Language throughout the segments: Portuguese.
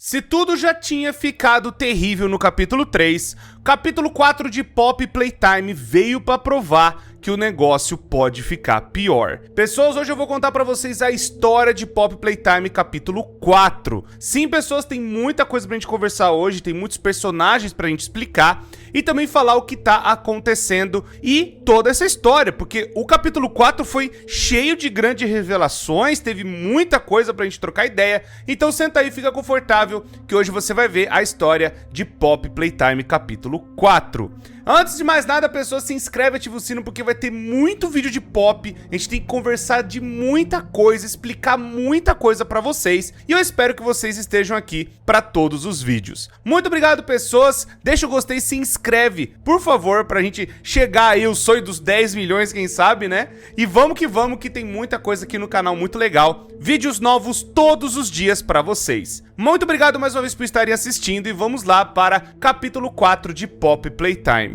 Se tudo já tinha ficado terrível no capítulo 3, o capítulo 4 de Pop Playtime veio para provar que o negócio pode ficar pior. Pessoas, hoje eu vou contar pra vocês a história de Pop Playtime capítulo 4. Sim, pessoas, tem muita coisa pra gente conversar hoje, tem muitos personagens pra gente explicar e também falar o que tá acontecendo e toda essa história, porque o capítulo 4 foi cheio de grandes revelações, teve muita coisa pra gente trocar ideia, então senta aí, fica confortável, que hoje você vai ver a história de Pop Playtime capítulo 4. Antes de mais nada, pessoas, se inscreve e ativa o sino porque vai ter muito vídeo de Pop, a gente tem que conversar de muita coisa, explicar muita coisa pra vocês, e eu espero que vocês estejam aqui pra todos os vídeos. Muito obrigado, pessoas, deixa o gostei, se inscreve, por favor, pra gente chegar aí o sonho dos 10 milhões, quem sabe, né? E vamos, que tem muita coisa aqui no canal muito legal, vídeos novos todos os dias pra vocês. Muito obrigado mais uma vez por estarem assistindo e vamos lá para capítulo 4 de Pop Playtime.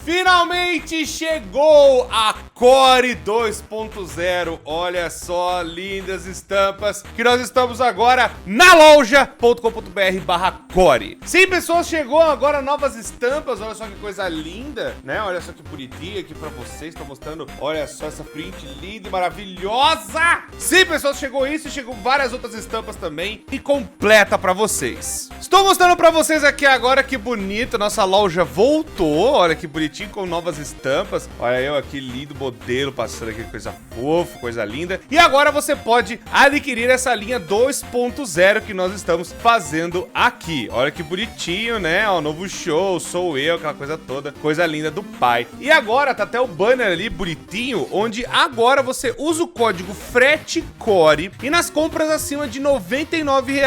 Finalmente chegou a Core 2.0, olha só, lindas estampas, que nós estamos agora na loja.com.br/core. Sim, pessoas, chegou agora novas estampas, olha só que coisa linda, né? Olha só que bonitinha aqui pra vocês, tô mostrando, olha só essa print linda e maravilhosa. Sim, pessoas, chegou isso e chegou várias outras estampas também e completa pra vocês. Estou mostrando pra vocês aqui agora que bonito, nossa loja voltou, olha que bonitinho, com novas estampas. Olha eu aqui, lindo modelo passando aqui, coisa fofa, coisa linda. E agora você pode adquirir essa linha 2.0 que nós estamos fazendo aqui. Olha que bonitinho, né? Ó, novo show, sou eu, aquela coisa toda, coisa linda do pai. E agora tá até o banner ali bonitinho, onde agora você usa o código FRETECORE e nas compras acima de R$ 99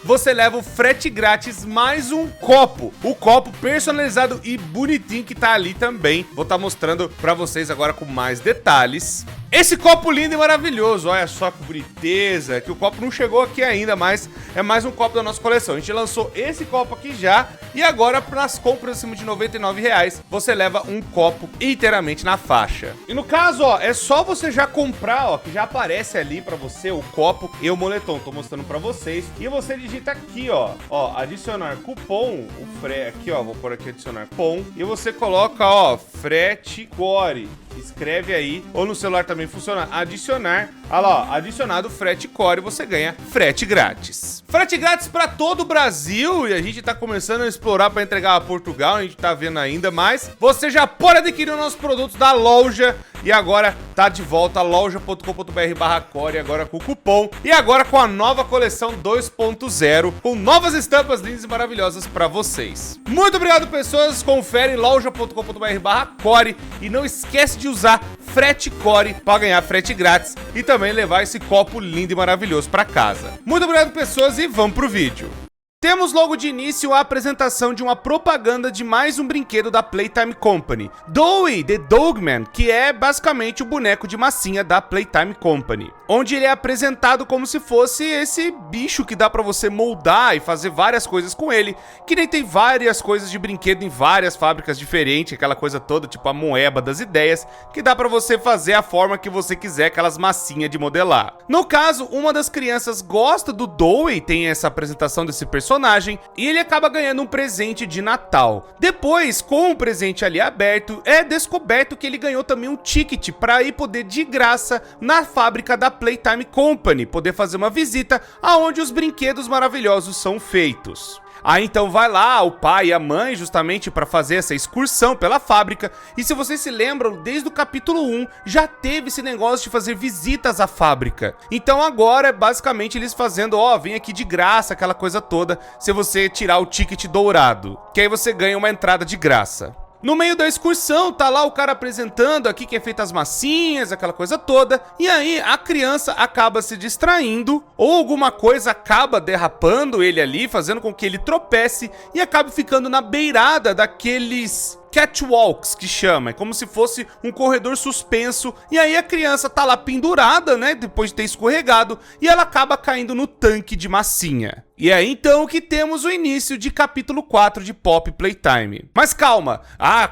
você leva o frete grátis mais um copo. O copo personalizado e bonitinho que tá ali também. Vou estar mostrando pra vocês agora com mais detalhes. Esse copo lindo e maravilhoso, olha só que boniteza, que o copo não chegou aqui ainda, mas é mais um copo da nossa coleção. A gente lançou esse copo aqui já e agora nas compras acima de R$ 99 você leva um copo inteiramente na faixa. E no caso, ó, é só você já comprar, ó, que já aparece ali pra você o copo e o moletom. Tô mostrando pra vocês. E você digita aqui, ó, adicionar cupom, aqui, ó, vou pôr aqui adicionar cupom e você coloca, ó, FRETECORE. Escreve aí, ou no celular também funciona, adicionar, olha lá, ó, adicionado frete core, você ganha frete grátis. Frete grátis para todo o Brasil, e a gente tá começando a explorar para entregar a Portugal, a gente tá vendo ainda mais. Você já pode adquirir os nossos produtos da loja, e agora tá de volta a loja.com.br/core, agora com o cupom, e agora com a nova coleção 2.0, com novas estampas lindas e maravilhosas para vocês. Muito obrigado, pessoas, confere loja.com.br/core, e não esquece de usar frete core para ganhar frete grátis e também levar esse copo lindo e maravilhoso para casa. Muito obrigado, pessoas, e vamos pro vídeo. Temos logo de início a apresentação de uma propaganda de mais um brinquedo da Playtime Company, Doughy the Dogman, que é basicamente o boneco de massinha da Playtime Company, onde ele é apresentado como se fosse esse bicho que dá pra você moldar e fazer várias coisas com ele, que nem tem várias coisas de brinquedo em várias fábricas diferentes, aquela coisa toda, tipo a moeba das ideias, que dá pra você fazer a forma que você quiser, aquelas massinhas de modelar. No caso, uma das crianças gosta do Doughy, tem essa apresentação desse personagem, e ele acaba ganhando um presente de Natal. Depois, com o presente ali aberto, é descoberto que ele ganhou também um ticket para ir poder de graça na fábrica da Playtime Company, poder fazer uma visita aonde os brinquedos maravilhosos são feitos. Aí então vai lá o pai e a mãe justamente para fazer essa excursão pela fábrica, e se vocês se lembram, desde o capítulo 1 já teve esse negócio de fazer visitas à fábrica. Então agora é basicamente eles fazendo, ó, vem aqui de graça, aquela coisa toda, se você tirar o ticket dourado, que aí você ganha uma entrada de graça. No meio da excursão, tá lá o cara apresentando aqui que é feita as massinhas, aquela coisa toda, e aí a criança acaba se distraindo, ou alguma coisa acaba derrapando ele ali, fazendo com que ele tropece e acabe ficando na beirada daqueles catwalks, que chama, é como se fosse um corredor suspenso, e aí a criança tá lá pendurada, né, depois de ter escorregado, e ela acaba caindo no tanque de massinha. E é então que temos o início de capítulo 4 de Poppy Playtime. Mas calma,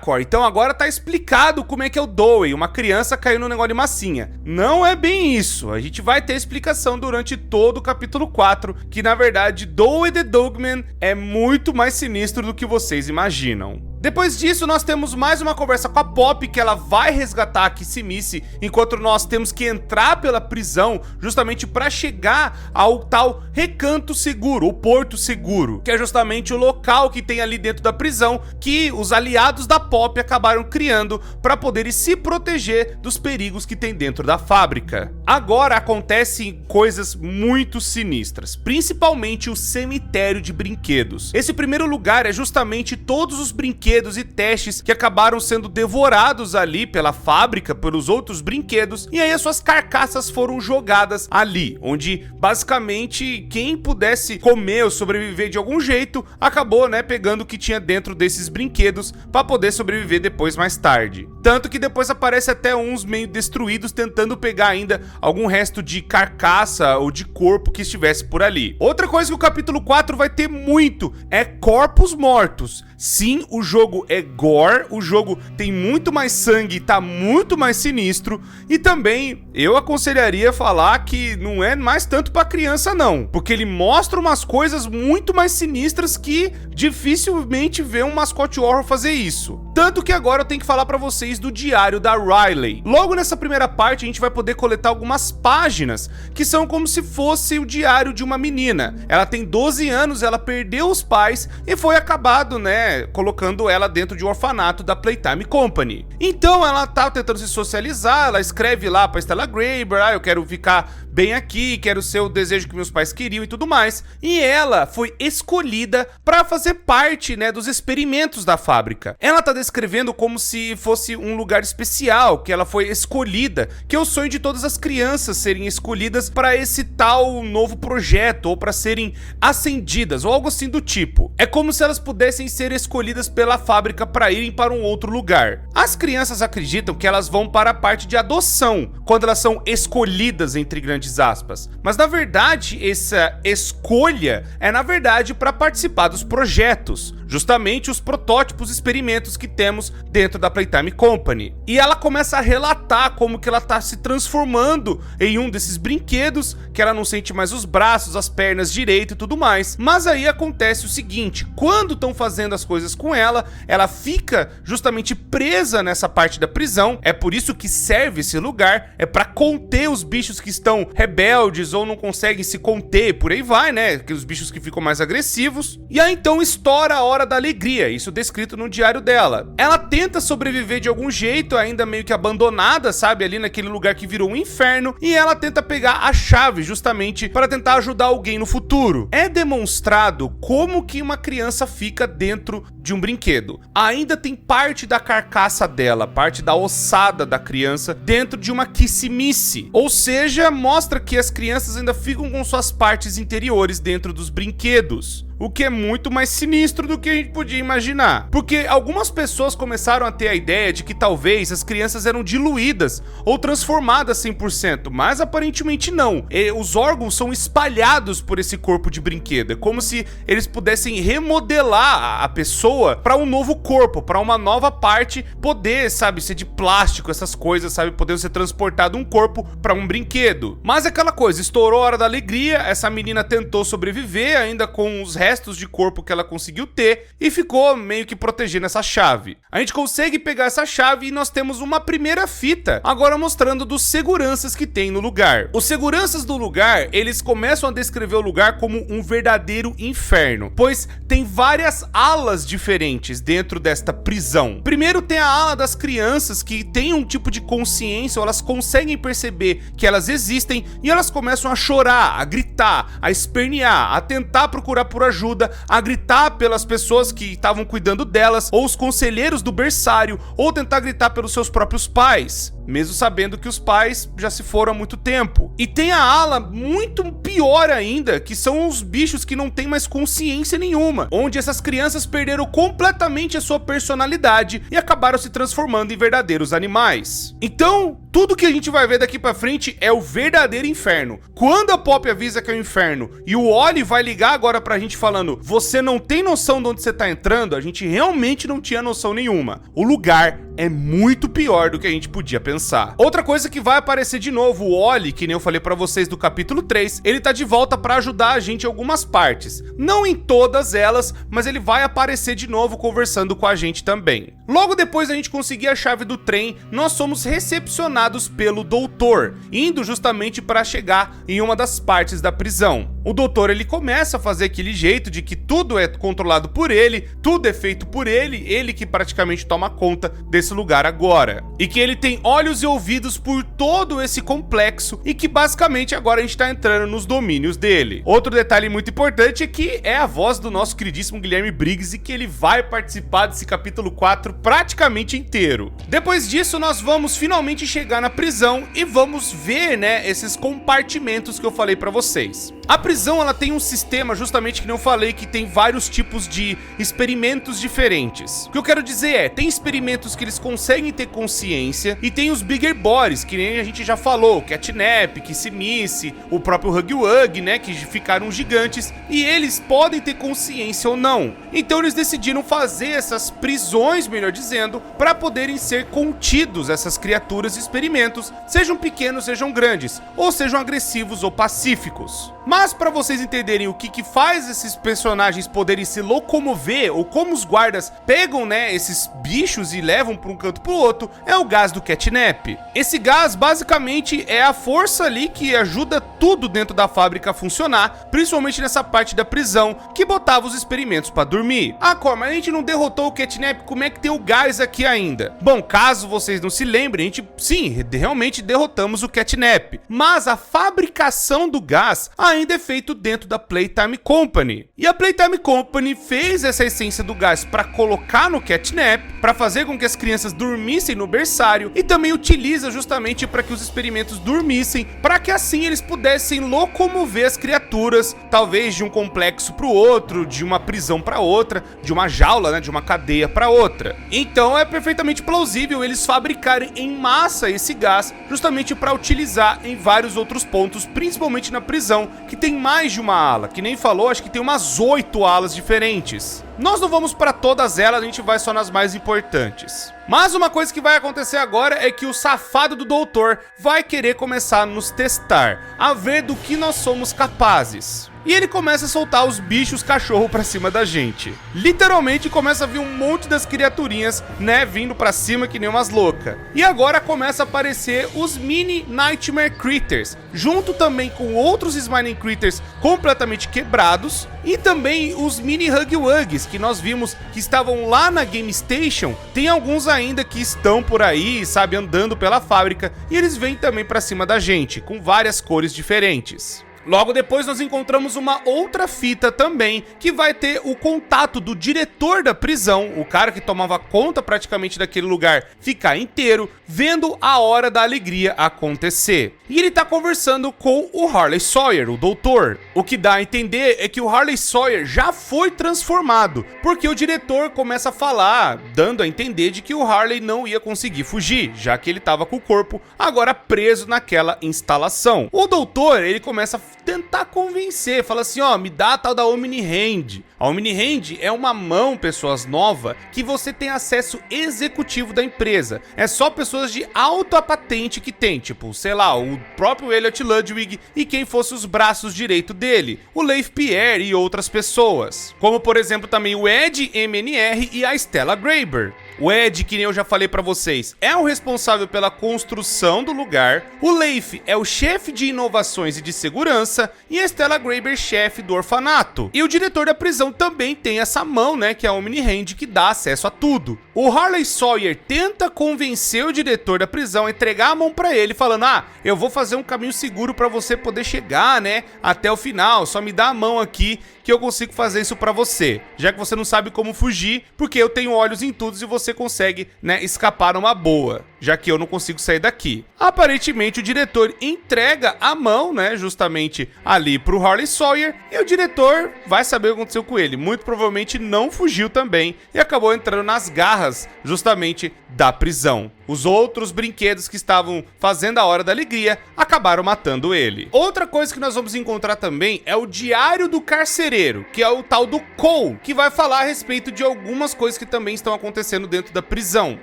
Cor, então agora tá explicado como é que é o Dewey, uma criança caiu no negócio de massinha. Não é bem isso, a gente vai ter explicação durante todo o capítulo 4, que na verdade Dewey the Dogman é muito mais sinistro do que vocês imaginam. Depois disso, nós temos mais uma conversa com a Poppy, que ela vai resgatar a Kissimiss, enquanto nós temos que entrar pela prisão, justamente para chegar ao tal Recanto Seguro, o Porto Seguro, que é justamente o local que tem ali dentro da prisão, que os aliados da Poppy acabaram criando para poderem se proteger dos perigos que tem dentro da fábrica. Agora acontecem coisas muito sinistras, principalmente o cemitério de brinquedos. Esse primeiro lugar é justamente todos os brinquedos e testes que acabaram sendo devorados ali pela fábrica, pelos outros brinquedos, e aí as suas carcaças foram jogadas ali, onde basicamente quem pudesse comer ou sobreviver de algum jeito acabou, né, pegando o que tinha dentro desses brinquedos para poder sobreviver depois mais tarde. Tanto que depois aparece até uns meio destruídos tentando pegar ainda algum resto de carcaça ou de corpo que estivesse por ali. Outra coisa que o capítulo 4 vai ter muito é corpos mortos. Sim, o jogo é gore, o jogo tem muito mais sangue, tá muito mais sinistro, e também eu aconselharia falar que não é mais tanto pra criança não, porque ele mostra umas coisas muito mais sinistras que dificilmente vê um mascote horror fazer isso. Tanto que agora eu tenho que falar pra vocês do diário da Riley. Logo nessa primeira parte a gente vai poder coletar algumas páginas que são como se fosse o diário de uma menina. Ela tem 12 anos, ela perdeu os pais e foi acabado, né, colocando ela dentro de um orfanato da Playtime Company. Então ela tá tentando se socializar, ela escreve lá pra Stella Graber, eu quero ficar bem aqui, quero ser o desejo que meus pais queriam e tudo mais. E ela foi escolhida para fazer parte, né, dos experimentos da fábrica. Ela tá descrevendo como se fosse um lugar especial, que ela foi escolhida, que é o sonho de todas as crianças serem escolhidas para esse tal novo projeto, ou para serem ascendidas, ou algo assim do tipo. É como se elas pudessem ser escolhidas pela fábrica para irem para um outro lugar. As crianças acreditam que elas vão para a parte de adoção, quando elas são escolhidas, entre grandes aspas. Mas na verdade, essa escolha é na verdade para participar dos projetos, justamente os protótipos e experimentos que temos dentro da Playtime Company. E ela começa a relatar como que ela tá se transformando em um desses brinquedos, que ela não sente mais os braços, as pernas direito e tudo mais. Mas aí acontece o seguinte, quando estão fazendo as coisas com ela, ela fica justamente presa nessa parte da prisão. É por isso que serve esse lugar, é para conter os bichos que estão rebeldes ou não conseguem se conter, por aí vai, né? Aqueles bichos que ficam mais agressivos. E aí então estoura a hora da alegria, isso descrito no diário dela. Ela tenta sobreviver de algum jeito, ainda meio que abandonada, sabe, ali naquele lugar que virou um inferno, e ela tenta pegar a chave justamente para tentar ajudar alguém no futuro. É demonstrado como que uma criança fica dentro de um brinquedo. Ainda tem parte da carcaça dela, parte da ossada da criança dentro de uma Kissimiss, ou seja, mostra que as crianças ainda ficam com suas partes interiores dentro dos brinquedos. O que é muito mais sinistro do que a gente podia imaginar. Porque algumas pessoas começaram a ter a ideia de que talvez as crianças eram diluídas ou transformadas 100%, mas aparentemente não. Os órgãos são espalhados por esse corpo de brinquedo. É como se eles pudessem remodelar a pessoa para um novo corpo, para uma nova parte, poder, sabe, ser de plástico, essas coisas, sabe, poder ser transportado um corpo para um brinquedo. Mas aquela coisa, estourou a hora da alegria, essa menina tentou sobreviver ainda com os restos de corpo que ela conseguiu ter e ficou meio que protegendo essa chave. A gente consegue pegar essa chave e nós temos uma primeira fita, agora mostrando dos seguranças que tem no lugar. Os seguranças do lugar, eles começam a descrever o lugar como um verdadeiro inferno, pois tem várias alas diferentes dentro desta prisão. Primeiro tem a ala das crianças que tem um tipo de consciência, ou elas conseguem perceber que elas existem e elas começam a chorar, a gritar, a espernear, a tentar procurar por ajuda, a gritar pelas pessoas que estavam cuidando delas, ou os conselheiros do berçário, ou tentar gritar pelos seus próprios pais. mesmo sabendo que os pais já se foram há muito tempo. E tem a ala muito pior ainda, que são os bichos que não têm mais consciência nenhuma, onde essas crianças perderam completamente a sua personalidade e acabaram se transformando em verdadeiros animais. Então, tudo que a gente vai ver daqui pra frente é o verdadeiro inferno. Quando a Poppy avisa que é o inferno e o Wally vai ligar agora pra gente falando: você não tem noção de onde você tá entrando, a gente realmente não tinha noção nenhuma. O lugar é muito pior do que a gente podia pensar. Outra coisa que vai aparecer de novo, o Wally, que nem eu falei pra vocês do capítulo 3, ele tá de volta pra ajudar a gente em algumas partes. Não em todas elas, mas ele vai aparecer de novo conversando com a gente também. Logo depois da gente conseguir a chave do trem, nós somos recepcionados pelo doutor, indo justamente para chegar em uma das partes da prisão. O doutor, ele começa a fazer aquele jeito de que tudo é controlado por ele, tudo é feito por ele que praticamente toma conta desse lugar agora. E que ele tem olhos e ouvidos por todo esse complexo e que basicamente agora a gente tá entrando nos domínios dele. Outro detalhe muito importante é que é a voz do nosso queridíssimo Guilherme Briggs e que ele vai participar desse capítulo 4 praticamente inteiro. Depois disso, nós vamos finalmente chegar na prisão e vamos ver, né, esses compartimentos que eu falei pra vocês. A prisão, ela tem um sistema, justamente que eu falei, que tem vários tipos de experimentos diferentes. O que eu quero dizer é, tem experimentos que eles conseguem ter consciência e tem os bigger bodies, que nem a gente já falou, Catnap, Kissimiss, o próprio Huggy Wuggy, né, que ficaram gigantes, e eles podem ter consciência ou não. Então eles decidiram fazer essas prisões, melhor dizendo, para poderem ser contidos essas criaturas e experimentos, sejam pequenos, sejam grandes, ou sejam agressivos ou pacíficos. Mas para vocês entenderem o que faz esses personagens poderem se locomover, ou como os guardas pegam, né, esses bichos e levam para um canto pro outro, é o gás do Catnap. Esse gás basicamente é a força ali que ajuda tudo dentro da fábrica a funcionar, principalmente nessa parte da prisão, que botava os experimentos para dormir. Ah, Cor, mas a gente não derrotou o Catnap, como é que tem o gás aqui ainda? Bom, caso vocês não se lembrem, a gente, sim, realmente derrotamos o Catnap, mas a fabricação do gás ainda é feito dentro da Playtime Company. E a Playtime Company fez essa essência do gás para colocar no Catnap, para fazer com que as crianças dormissem no berçário, e também utiliza justamente para que os experimentos dormissem, para que assim eles pudessem locomover as criaturas, talvez de um complexo para o outro, de uma prisão para outra, de uma jaula, né, de uma cadeia para outra. Então é perfeitamente plausível eles fabricarem em massa esse gás, justamente para utilizar em vários outros pontos, principalmente na prisão, que tem mais de uma ala, que nem falou, acho que tem umas 8 alas diferentes. Nós não vamos para todas elas, a gente vai só nas mais importantes. Mas uma coisa que vai acontecer agora é que o safado do doutor vai querer começar a nos testar, a ver do que nós somos capazes. E ele começa a soltar os bichos cachorro pra cima da gente. Literalmente começa a vir um monte das criaturinhas, né, vindo pra cima que nem umas loucas. E agora começa a aparecer os mini Nightmare Critters, junto também com outros Smiling Critters completamente quebrados, e também os mini Huggy Wuggies, que nós vimos que estavam lá na Game Station. Tem alguns ainda que estão por aí, sabe, andando pela fábrica, e eles vêm também pra cima da gente, com várias cores diferentes. Logo depois nós encontramos uma outra fita também, que vai ter o contato do diretor da prisão, o cara que tomava conta praticamente daquele lugar, ficar inteiro, vendo a hora da alegria acontecer. E ele tá conversando com o Harley Sawyer, o doutor. O que dá a entender é que o Harley Sawyer já foi transformado, porque o diretor começa a falar, dando a entender de que o Harley não ia conseguir fugir, já que ele tava com o corpo agora preso naquela instalação. O doutor, ele começa a tentar convencer, fala assim, ó, me dá a tal da Omni Hand. A Omni Hand é uma mão, pessoas, nova, que você tem acesso executivo da empresa. É só pessoas de alta patente que tem, tipo, sei lá, o próprio Elliot Ludwig e quem fosse os braços direito dele, o Leif Pierre e outras pessoas. Como, por exemplo, também o Ed MNR e a Stella Graber. O Ed, que nem eu já falei pra vocês, é o responsável pela construção do lugar, o Leif é o chefe de inovações e de segurança, e a Stella Graber, chefe do orfanato. E o diretor da prisão também tem essa mão, né, que é a Omni Hand, que dá acesso a tudo. O Harley Sawyer tenta convencer o diretor da prisão a entregar a mão pra ele, falando, ah, eu vou fazer um caminho seguro pra você poder chegar, né, até o final, só me dá a mão aqui que eu consigo fazer isso pra você, já que você não sabe como fugir, porque eu tenho olhos em tudo e você você consegue, né, escapar numa boa, já que eu não consigo sair daqui. Aparentemente o diretor entrega a mão, né, justamente ali pro Harley Sawyer, e o diretor vai saber o que aconteceu com ele. Muito provavelmente não fugiu também e acabou entrando nas garras justamente da prisão. Os outros brinquedos que estavam fazendo a Hora da Alegria acabaram matando ele. Outra coisa que nós vamos encontrar também é o Diário do Carcereiro, que é o tal do Cole, que vai falar a respeito de algumas coisas que também estão acontecendo dentro da prisão,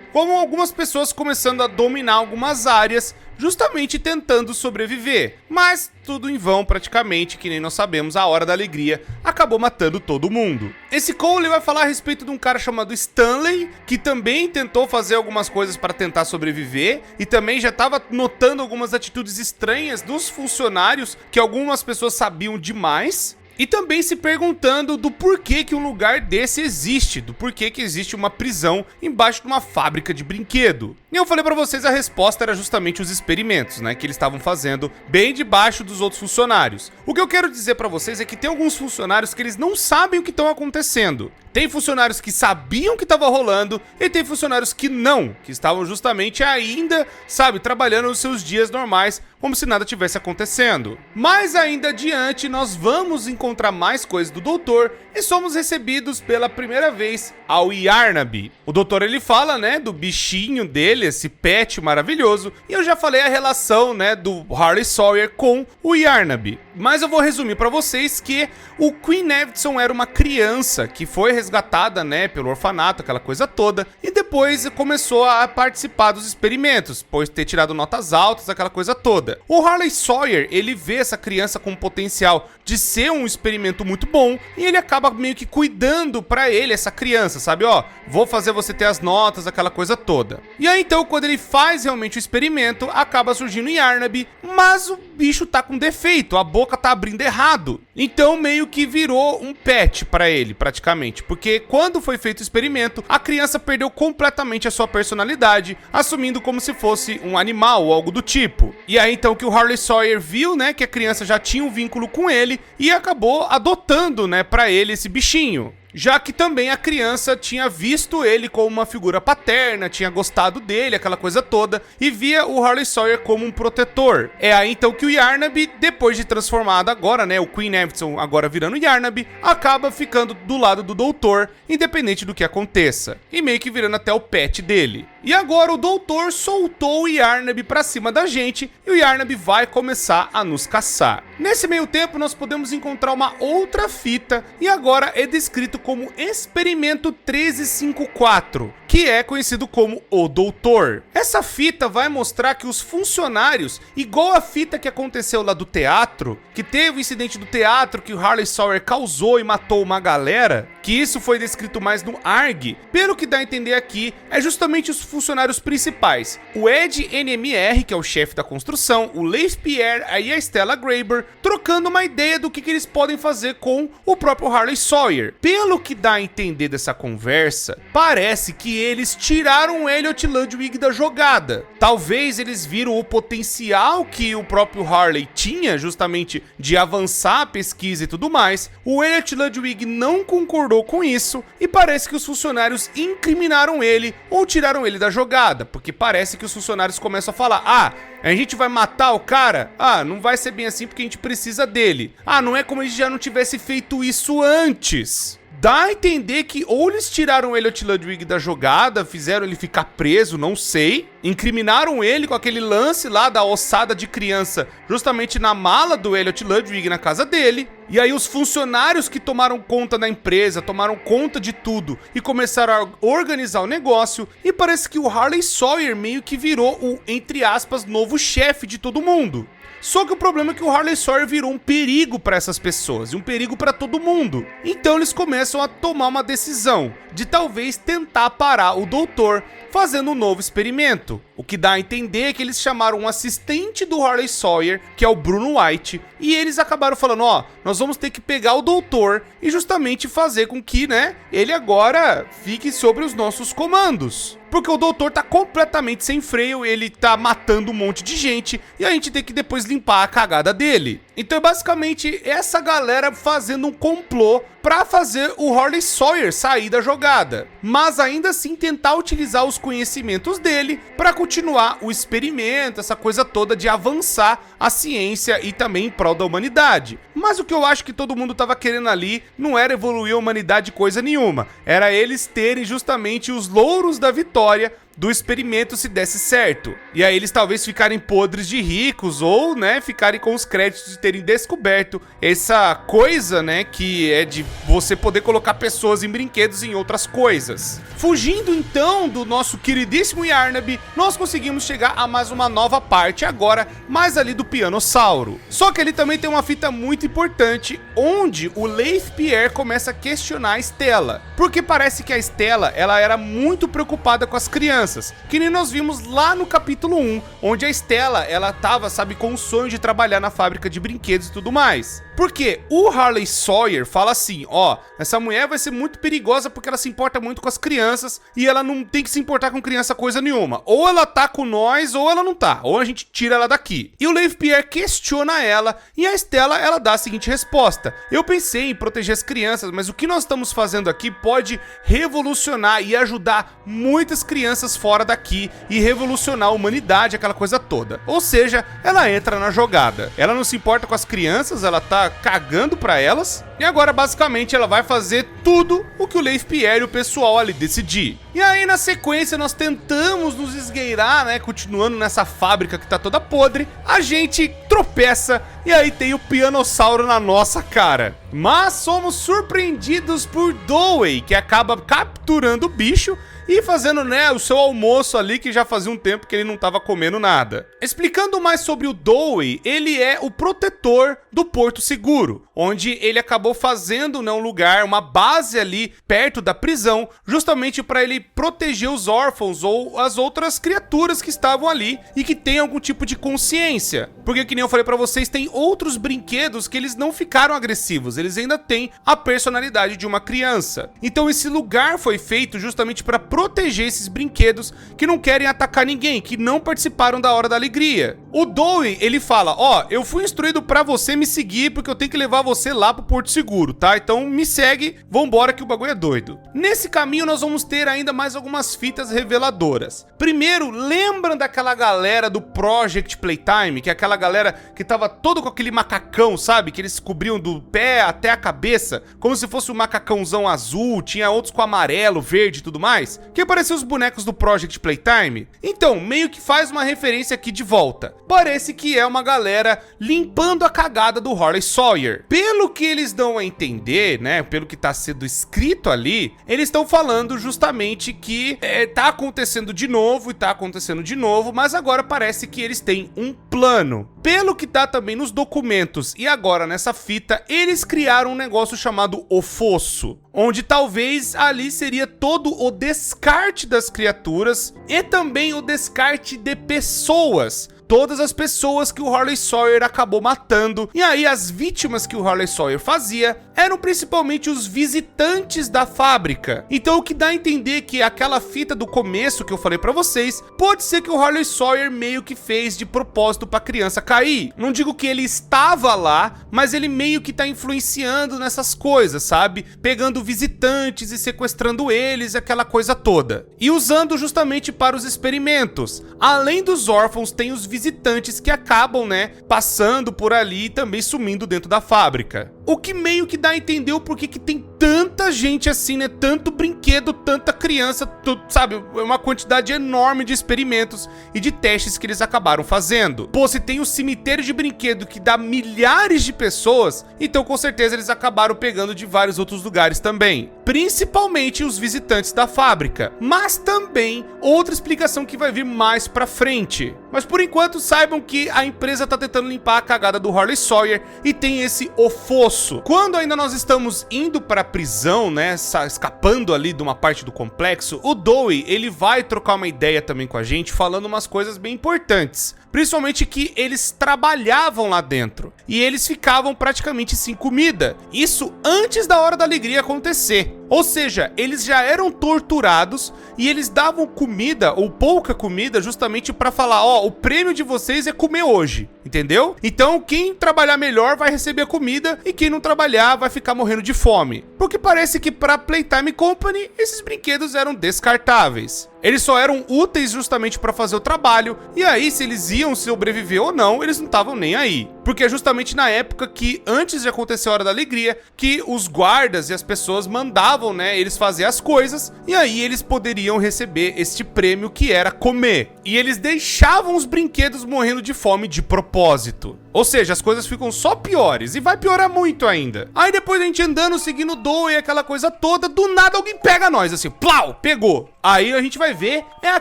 como algumas pessoas começando a dominar algumas áreas, justamente tentando sobreviver, mas tudo em vão praticamente, que nem nós sabemos, a Hora da Alegria acabou matando todo mundo. Esse Cole vai falar a respeito de um cara chamado Stanley, que também tentou fazer algumas coisas para tentar sobreviver, e também já estava notando algumas atitudes estranhas dos funcionários, que algumas pessoas sabiam demais, e também se perguntando do porquê que um lugar desse existe, do porquê que existe uma prisão embaixo de uma fábrica de brinquedo. E eu falei pra vocês, a resposta era justamente os experimentos, né, que eles estavam fazendo bem debaixo dos outros funcionários. O que eu quero dizer pra vocês é que tem alguns funcionários que eles não sabem o que estão acontecendo. Tem funcionários que sabiam que estava rolando e tem funcionários que não, que estavam justamente ainda, sabe, trabalhando nos seus dias normais, como se nada tivesse acontecendo. Mais ainda adiante, nós vamos encontrar mais coisas do doutor e somos recebidos pela primeira vez ao Yarnaby. O doutor, ele fala, né, do bichinho dele, esse pet maravilhoso, e eu já falei a relação, né, do Harley Sawyer com o Yarnaby. Mas eu vou resumir pra vocês que o Queen Evidson era uma criança que foi resgatada, né, pelo orfanato, aquela coisa toda, e depois começou a participar dos experimentos, pois ter tirado notas altas, aquela coisa toda. O Harley Sawyer, ele vê essa criança com potencial de ser um experimento muito bom, e ele acaba meio que cuidando pra ele, essa criança, sabe, ó, vou fazer você ter as notas, aquela coisa toda. E aí então, quando ele faz realmente o experimento, acaba surgindo o Yarnaby, mas o bicho tá com defeito, a boca tá abrindo errado. Então meio que virou um pet pra ele, praticamente, porque quando foi feito o experimento, a criança perdeu completamente a sua personalidade, assumindo como se fosse um animal ou algo do tipo. E aí então que o Harley Sawyer viu, né, que a criança já tinha um vínculo com ele e acabou adotando, né, pra ele esse bichinho. Já que também a criança tinha visto ele como uma figura paterna, tinha gostado dele, aquela coisa toda, e via o Harley Sawyer como um protetor. É aí então que o Yarnaby, depois de transformado agora, né, o Queen Evidson agora virando Yarnaby, acaba ficando do lado do doutor, independente do que aconteça, e meio que virando até o pet dele. E agora o doutor soltou o Yarnaby pra cima da gente, e o Yarnaby vai começar a nos caçar. Nesse meio tempo nós podemos encontrar uma outra fita, e agora é descrito como Experimento 1354, que é conhecido como o Doutor. Essa fita vai mostrar que os funcionários, igual a fita que aconteceu lá do teatro, que teve o incidente do teatro que o Harley Sawyer causou e matou uma galera, que isso foi descrito mais no ARG, pelo que dá a entender aqui, é justamente os funcionários principais. O Ed NMR, que é o chefe da construção, o Leif Pierre e a Stella Graeber, trocando uma ideia do que eles podem fazer com o próprio Harley Sawyer. Pelo que dá a entender dessa conversa, parece que eles tiraram o Elliot Ludwig da jogada. Talvez eles viram o potencial que o próprio Harley tinha, justamente de avançar a pesquisa e tudo mais. O Elliot Ludwig não concordou com isso e parece que os funcionários incriminaram ele ou tiraram ele da jogada, porque parece que os funcionários começam a falar: ah, a gente vai matar o cara? Ah, não vai ser bem assim porque a gente precisa dele. Ah, não é como a gente já não tivesse feito isso antes. Dá a entender que ou eles tiraram o Elliot Ludwig da jogada, fizeram ele ficar preso, não sei. Incriminaram ele com aquele lance lá da ossada de criança, justamente na mala do Elliot Ludwig na casa dele. E aí os funcionários que tomaram conta da empresa, tomaram conta de tudo e começaram a organizar o negócio. E parece que o Harley Sawyer meio que virou o, entre aspas, novo chefe de todo mundo. Só que o problema é que o Harley Sawyer virou um perigo para essas pessoas e um perigo para todo mundo. Então eles começam a tomar uma decisão de talvez tentar parar o doutor fazendo um novo experimento. O que dá a entender é que eles chamaram um assistente do Harley Sawyer, que é o Bruno White, e eles acabaram falando: ó, nós vamos ter que pegar o doutor e justamente fazer com que, né, ele agora fique sobre os nossos comandos. Porque o doutor tá completamente sem freio, ele tá matando um monte de gente e a gente tem que depois limpar a cagada dele. Então é basicamente essa galera fazendo um complô para fazer o Harley Sawyer sair da jogada, mas ainda assim tentar utilizar os conhecimentos dele para continuar o experimento, essa coisa toda de avançar a ciência e também em prol da humanidade. Mas o que eu acho que todo mundo tava querendo ali não era evoluir a humanidade coisa nenhuma, era eles terem justamente os louros da vitória do experimento se desse certo. E aí eles talvez ficarem podres de ricos ou, né, ficarem com os créditos de terem descoberto essa coisa, né, que é de você poder colocar pessoas em brinquedos em outras coisas. Fugindo então do nosso queridíssimo Yarnab, nós conseguimos chegar a mais uma nova parte agora, mais ali do Pianossauro. Só que ele também tem uma fita muito importante, onde o Leif Pierre começa a questionar a Stella, porque parece que a Stella, ela era muito preocupada com as crianças, que nem nós vimos lá no capítulo 1, onde a Stella, ela tava, sabe, com o sonho de trabalhar na fábrica de brinquedos e tudo mais. Porque o Harley Sawyer fala assim, ó, essa mulher vai ser muito perigosa porque ela se importa muito com as crianças e ela não tem que se importar com criança coisa nenhuma. Ou ela tá com nós ou ela não tá, ou a gente tira ela daqui. E o Leif Pierre questiona ela e a Stella, ela dá a seguinte resposta: eu pensei em proteger as crianças, mas o que nós estamos fazendo aqui pode revolucionar e ajudar muitas crianças fora daqui e revolucionar a humanidade, aquela coisa toda. Ou seja, ela entra na jogada. Ela não se importa com as crianças, ela tá cagando pra elas. E agora, basicamente, ela vai fazer tudo o que o Leif Pierre e o pessoal ali decidir. E aí, na sequência, nós tentamos nos esgueirar, né? Continuando nessa fábrica que tá toda podre. A gente tropeça e aí tem o Pianossauro na nossa cara. Mas somos surpreendidos por Dowey, que acaba capturando o bicho e fazendo, né, o seu almoço ali, que já fazia um tempo que ele não estava comendo nada. Explicando mais sobre o Dowey, ele é o protetor do Porto Seguro, onde ele acabou fazendo, né, um lugar, uma base ali perto da prisão, justamente para ele proteger os órfãos ou as outras criaturas que estavam ali e que têm algum tipo de consciência. Porque, que nem eu falei para vocês, tem outros brinquedos que eles não ficaram agressivos, eles ainda têm a personalidade de uma criança. Então esse lugar foi feito justamente para proteger esses brinquedos que não querem atacar ninguém, que não participaram da Hora da Alegria. O Dowey, ele fala, ó, eu fui instruído pra você me seguir porque eu tenho que levar você lá pro Porto Seguro, tá? Então me segue, vambora que o bagulho é doido. Nesse caminho nós vamos ter ainda mais algumas fitas reveladoras. Primeiro, lembram daquela galera do Project Playtime, que é aquela galera que tava todo com aquele macacão, sabe? Que eles cobriam do pé até a cabeça, como se fosse um macacãozão azul, tinha outros com amarelo, verde e tudo mais, que parecia os bonecos do Project Playtime. Então, meio que faz uma referência aqui de volta. Parece que é uma galera limpando a cagada do Harley Sawyer. Pelo que eles dão a entender, né, pelo que tá sendo escrito ali, eles estão falando justamente que tá acontecendo de novo e tá acontecendo de novo, mas agora parece que eles têm um plano. Pelo que tá também nos documentos e agora nessa fita, eles criaram um negócio chamado O Fosso, onde talvez ali seria todo o descarte das criaturas e também o descarte de pessoas. Todas as pessoas que o Harley Sawyer acabou matando. E aí as vítimas que o Harley Sawyer fazia eram principalmente os visitantes da fábrica. Então o que dá a entender que aquela fita do começo que eu falei pra vocês, pode ser que o Harley Sawyer meio que fez de propósito pra criança cair. Não digo que ele estava lá, mas ele meio que tá influenciando nessas coisas, sabe? Pegando visitantes e sequestrando eles, aquela coisa toda. E usando justamente para os experimentos. Além dos órfãos, tem os visitantes que acabam, né, passando por ali e também sumindo dentro da fábrica. O que meio que dá a entender o porquê que tem tanta gente assim, né, tanto brinquedo, tanta criança, tudo, sabe, uma quantidade enorme de experimentos e de testes que eles acabaram fazendo. Pô, se tem um cemitério de brinquedo que dá milhares de pessoas, então com certeza eles acabaram pegando de vários outros lugares também. Principalmente os visitantes da fábrica, mas também outra explicação que vai vir mais pra frente. Mas por enquanto saibam que a empresa tá tentando limpar a cagada do Harley Sawyer e tem esse O Fosso. Quando ainda nós estamos indo pra prisão, né, escapando ali de uma parte do complexo, o Dowey, ele vai trocar uma ideia também com a gente, falando umas coisas bem importantes. Principalmente que eles trabalhavam lá dentro e eles ficavam praticamente sem comida. Isso antes da Hora da Alegria acontecer. Ou seja, eles já eram torturados e eles davam comida ou pouca comida justamente pra falar, ó, o prêmio de vocês é comer hoje, entendeu? Então quem trabalhar melhor vai receber a comida e quem não trabalhar vai ficar morrendo de fome. Porque parece que pra Playtime Company esses brinquedos eram descartáveis. Eles só eram úteis justamente para fazer o trabalho, e aí se eles iam sobreviver ou não, eles não estavam nem aí. Porque é justamente na época que, antes de acontecer a Hora da Alegria, que os guardas e as pessoas mandavam, né, eles fazer as coisas, e aí eles poderiam receber este prêmio que era comer. E eles deixavam os brinquedos morrendo de fome de propósito. Ou seja, as coisas ficam só piores, e vai piorar muito ainda. Aí depois a gente andando, seguindo o Dough e aquela coisa toda, do nada alguém pega nós, assim, plau, pegou. Aí a gente vai ver é a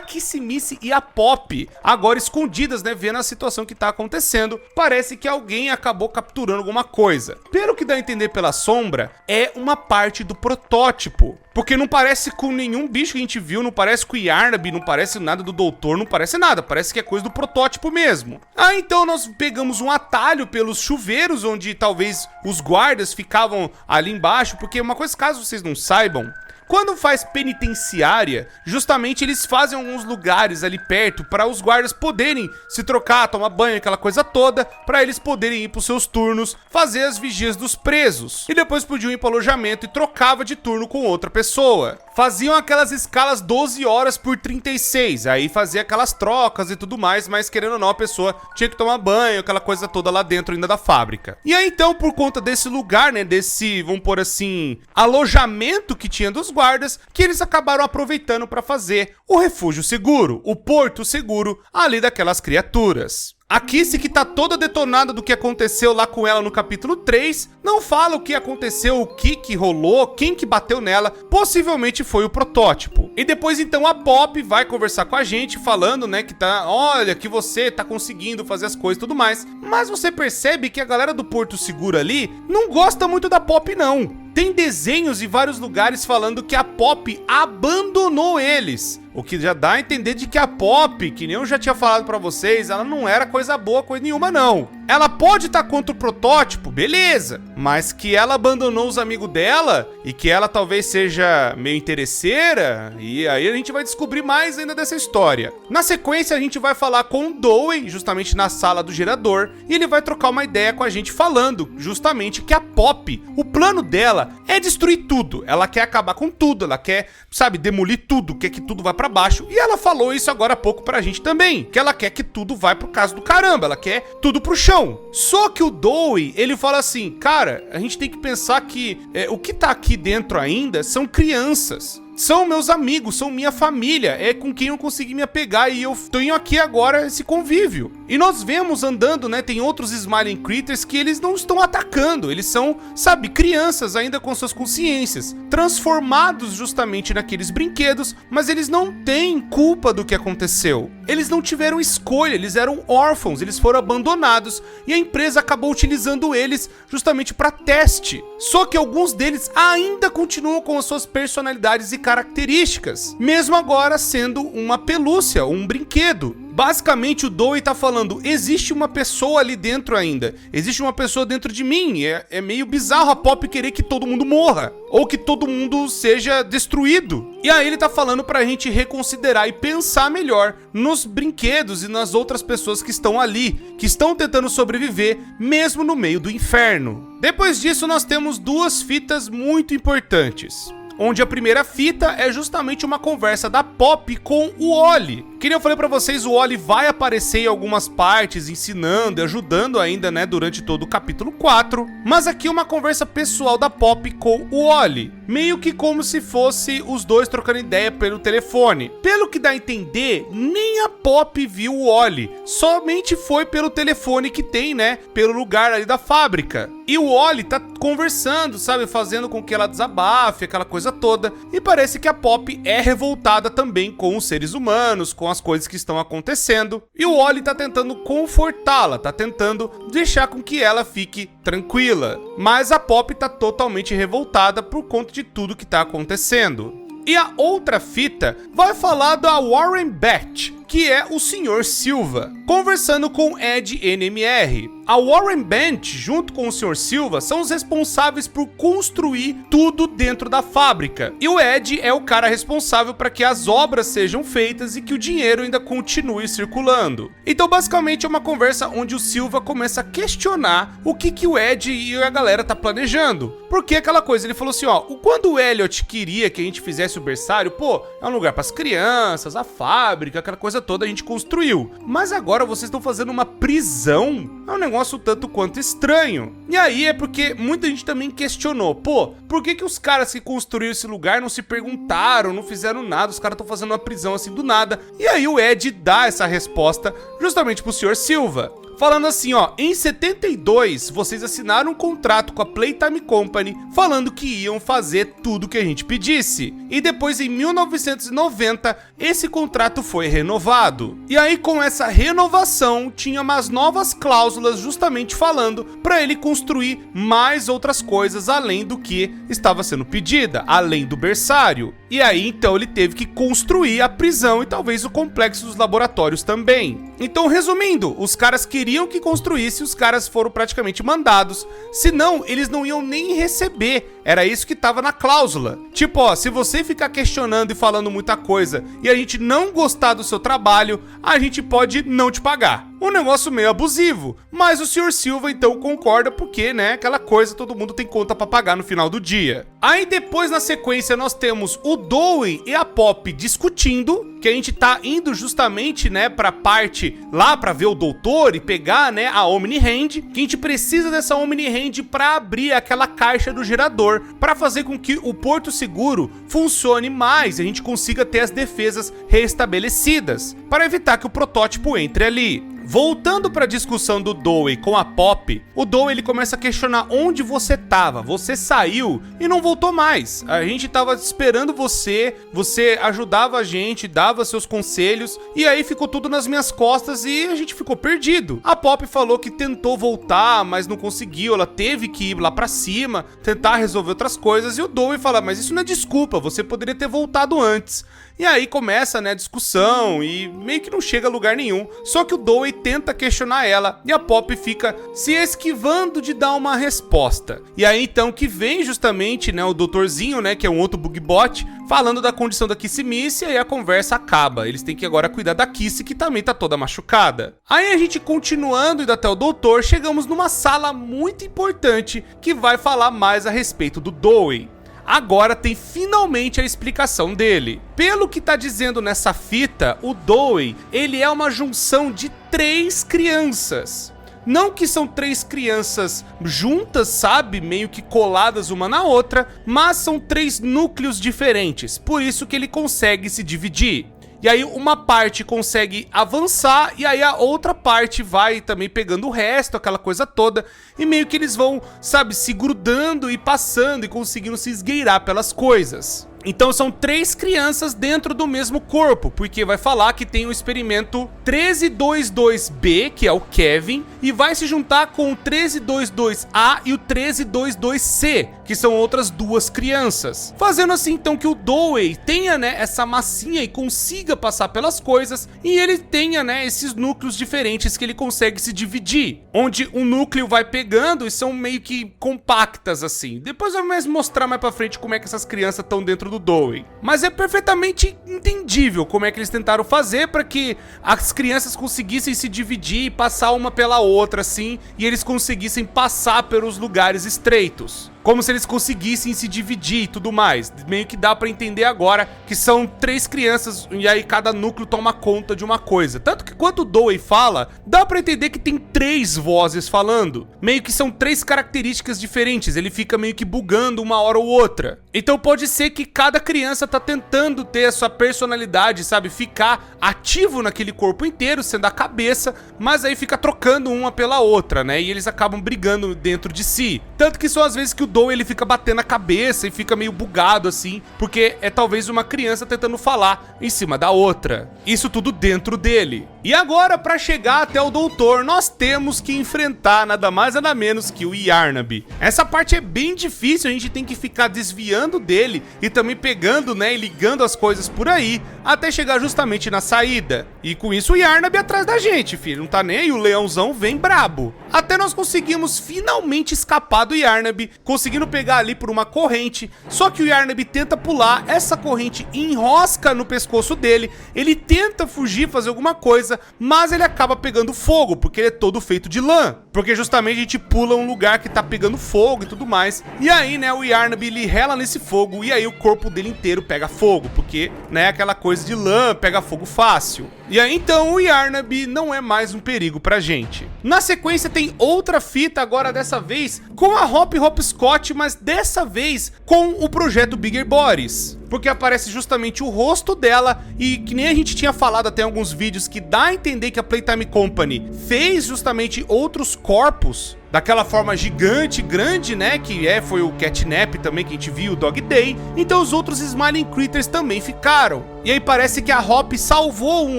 Kissy-Missy e a Pop, agora escondidas, né, vendo a situação que tá acontecendo. Parece que alguém acabou capturando alguma coisa. Pelo que dá a entender pela sombra, é uma parte do protótipo. Porque não parece com nenhum bicho que a gente viu, não parece com o Yarnab, não parece nada do doutor, não parece nada, parece que é coisa do protótipo mesmo. Ah, então nós pegamos um atalho pelos chuveiros, onde talvez os guardas ficavam ali embaixo, porque uma coisa, caso vocês não saibam, quando faz penitenciária, justamente eles fazem alguns lugares ali perto para os guardas poderem se trocar, tomar banho, aquela coisa toda, para eles poderem ir para os seus turnos, fazer as vigias dos presos. E depois podiam ir para o alojamento e trocava de turno com outra pessoa. Faziam aquelas escalas 12 horas por 36, aí fazia aquelas trocas e tudo mais, mas querendo ou não, a pessoa tinha que tomar banho, aquela coisa toda lá dentro ainda da fábrica. E aí então, por conta desse lugar, né, desse, vamos pôr assim, alojamento que tinha dos guardas, que eles acabaram aproveitando para fazer o refúgio seguro, o porto seguro ali daquelas criaturas. A Kissy, que tá toda detonada do que aconteceu lá com ela no capítulo 3, não fala o que aconteceu, o que rolou, quem que bateu nela, possivelmente foi o protótipo. E depois então a Pop vai conversar com a gente falando, né, que tá, olha, que você tá conseguindo fazer as coisas e tudo mais. Mas você percebe que a galera do Porto Seguro ali não gosta muito da Pop não. Tem desenhos em vários lugares falando que a Pop abandonou eles. O que já dá a entender de que a Pop, que nem eu já tinha falado pra vocês, ela não era coisa boa, coisa nenhuma não. Ela pode estar contra o protótipo, beleza. Mas que ela abandonou os amigos dela e que ela talvez seja meio interesseira, e aí a gente vai descobrir mais ainda dessa história. Na sequência a gente vai falar com o Dough, justamente na sala do gerador, e ele vai trocar uma ideia com a gente falando justamente que a Pop, o plano dela é destruir tudo. Ela quer acabar com tudo, ela quer, sabe, demolir tudo, quer que tudo vá pra baixo. E ela falou isso agora há pouco pra gente também, que ela quer que tudo vá pro caso do caramba, ela quer tudo pro chão. Só que o Dough, ele fala assim, cara, a gente tem que pensar que o que tá aqui dentro ainda são crianças. São meus amigos, são minha família, é com quem eu consegui me apegar e eu tenho aqui agora esse convívio. E nós vemos andando, né, tem outros Smiling Critters que eles não estão atacando, eles são, sabe, crianças ainda com suas consciências, transformados justamente naqueles brinquedos, mas eles não têm culpa do que aconteceu. Eles não tiveram escolha, eles eram órfãos, eles foram abandonados e a empresa acabou utilizando eles justamente para teste. Só que alguns deles ainda continuam com as suas personalidades e características, mesmo agora sendo uma pelúcia, um brinquedo. Basicamente o Dough tá falando, existe uma pessoa ali dentro ainda, existe uma pessoa dentro de mim, é meio bizarro a Pop querer que todo mundo morra, ou que todo mundo seja destruído. E aí ele tá falando pra gente reconsiderar e pensar melhor nos brinquedos e nas outras pessoas que estão ali, que estão tentando sobreviver, mesmo no meio do inferno. Depois disso nós temos duas fitas muito importantes. Onde a primeira fita é justamente uma conversa da Pop com o Wally. Que nem eu falei pra vocês, o Wally vai aparecer em algumas partes, ensinando e ajudando ainda, né, durante todo o capítulo 4. Mas aqui uma conversa pessoal da Pop com o Wally. Meio que como se fosse os dois trocando ideia pelo telefone. Pelo que dá a entender, nem a Pop viu o Wally. Somente foi pelo telefone que tem, né, pelo lugar ali da fábrica. E o Wally tá conversando, sabe, fazendo com que ela desabafe, aquela coisa toda. E parece que a Pop é revoltada também com os seres humanos, com as coisas que estão acontecendo. E o Wally tá tentando confortá-la, tá tentando deixar com que ela fique tranquila. Mas a Pop tá totalmente revoltada por conta de tudo que tá acontecendo. E a outra fita vai falar da Warren Beth, que é o Sr. Silva, conversando com Ed NMR. A Warren Bench, junto com o Sr. Silva, são os responsáveis por construir tudo dentro da fábrica. E o Ed é o cara responsável para que as obras sejam feitas e que o dinheiro ainda continue circulando. Então, basicamente, é uma conversa onde o Silva começa a questionar o que o Ed e a galera tá planejando. Porque aquela coisa, ele falou assim, ó, quando o Elliot queria que a gente fizesse o berçário, pô, é um lugar pras crianças, a fábrica, aquela coisa toda a gente construiu. Mas agora vocês estão fazendo uma prisão? É um negócio tanto quanto estranho. E aí é porque muita gente também questionou, pô, por que os caras que construíram esse lugar não se perguntaram, não fizeram nada, os caras estão fazendo uma prisão assim do nada. E aí o Ed dá essa resposta justamente pro Sr. Silva. Falando assim, ó, em 72, vocês assinaram um contrato com a Playtime Company falando que iam fazer tudo que a gente pedisse. E depois, em 1990, esse contrato foi renovado. E aí, com essa renovação, tinha umas novas cláusulas justamente falando para ele construir mais outras coisas além do que estava sendo pedida, além do berçário. E aí, então, ele teve que construir a prisão e talvez o complexo dos laboratórios também. Então, resumindo, os caras queriam que construísse, os caras foram praticamente mandados, senão eles não iam nem receber. Era isso que tava na cláusula. Tipo, ó, se você ficar questionando e falando muita coisa e a gente não gostar do seu trabalho, a gente pode não te pagar. Um negócio meio abusivo, mas o Sr. Silva então concorda porque, né, aquela coisa, todo mundo tem conta pra pagar no final do dia. Aí depois, na sequência, nós temos o Dewey e a Pop discutindo, que a gente tá indo justamente, né, pra parte lá pra ver o doutor e pegar, né, a Omni-Hand, que a gente precisa dessa Omni-Hand pra abrir aquela caixa do gerador, pra fazer com que o Porto Seguro funcione mais e a gente consiga ter as defesas restabelecidas, para evitar que o protótipo entre ali. Voltando para a discussão do Dewey com a Pop, o Dewey ele começa a questionar onde você tava, você saiu e não voltou mais. A gente tava esperando você ajudava a gente, dava seus conselhos e aí ficou tudo nas minhas costas e a gente ficou perdido. A Pop falou que tentou voltar, mas não conseguiu, ela teve que ir lá para cima, tentar resolver outras coisas e o Dewey fala, mas isso não é desculpa, você poderia ter voltado antes. E aí começa, né, a discussão e meio que não chega a lugar nenhum. Só que o Dewey tenta questionar ela e a Pop fica se esquivando de dar uma resposta. E aí então que vem justamente, né, o doutorzinho, né, que é um outro bugbot, falando da condição da Kissy Missy e aí a conversa acaba. Eles têm que agora cuidar da Kissy, que também tá toda machucada. Aí a gente continuando indo até o doutor, chegamos numa sala muito importante que vai falar mais a respeito do Dewey. Agora tem finalmente a explicação dele. Pelo que tá dizendo nessa fita, o Dewey, ele é uma junção de 3 crianças. Não que são 3 crianças juntas, sabe, meio que coladas uma na outra, mas são 3 núcleos diferentes, por isso que ele consegue se dividir. E aí uma parte consegue avançar e aí a outra parte vai também pegando o resto, aquela coisa toda. E meio que eles vão, sabe, se grudando e passando e conseguindo se esgueirar pelas coisas. Então são 3 crianças dentro do mesmo corpo, porque vai falar que tem o experimento 1322B, que é o Kevin, e vai se juntar com o 1322A e o 1322C, que são outras 2 crianças. Fazendo assim então que o Dewey tenha, né, essa massinha e consiga passar pelas coisas, e ele tenha, né, esses núcleos diferentes que ele consegue se dividir, onde um núcleo vai pegando e são meio que compactas assim. Depois eu vou mostrar mais pra frente como é que essas crianças estão dentro do Dewey. Mas é perfeitamente entendível como é que eles tentaram fazer para que as crianças conseguissem se dividir e passar uma pela outra assim, e eles conseguissem passar pelos lugares estreitos. Como se eles conseguissem se dividir e tudo mais. Meio que dá pra entender agora que são 3 crianças e aí cada núcleo toma conta de uma coisa. Tanto que quando o Dewey fala, dá pra entender que tem 3 vozes falando. Meio que são 3 características diferentes, ele fica meio que bugando uma hora ou outra. Então pode ser que cada criança tá tentando ter a sua personalidade, sabe? Ficar ativo naquele corpo inteiro, sendo a cabeça, mas aí fica trocando uma pela outra, né? E eles acabam brigando dentro de si. Tanto que são às vezes que o Dewey ele fica batendo a cabeça e fica meio bugado assim, porque é talvez uma criança tentando falar em cima da outra. Isso tudo dentro dele. E agora, para chegar até o doutor, nós temos que enfrentar nada mais nada menos que o Yarnab. Essa parte é bem difícil, a gente tem que ficar desviando dele e também pegando, né, e ligando as coisas por aí, até chegar justamente na saída. E com isso o Yarnab atrás da gente, filho, não tá nem aí, o leãozão vem brabo. Até nós conseguimos finalmente escapar do Yarnab, conseguindo pegar ali por uma corrente, só que o Yarnab tenta pular, essa corrente enrosca no pescoço dele, ele tenta fugir, fazer alguma coisa, mas ele acaba pegando fogo, porque ele é todo feito de lã. Porque justamente a gente pula um lugar que tá pegando fogo e tudo mais. E aí, né, o Yarnab, ele rela nesse fogo e aí o corpo dele inteiro pega fogo, porque, né, aquela coisa de lã pega fogo fácil. E aí, então, o Yarnab não é mais um perigo pra gente. Na sequência tem outra fita, agora dessa vez com a Hopscotch, mas dessa vez com o projeto Bigger Bodies. Porque aparece justamente o rosto dela e que nem a gente tinha falado até em alguns vídeos que dá a entender que a Playtime Company fez justamente outros corpos daquela forma gigante, grande, né, que foi o Catnap também que a gente viu, o Dog Day. Então os outros Smiling Critters também ficaram. E aí parece que a Hop salvou um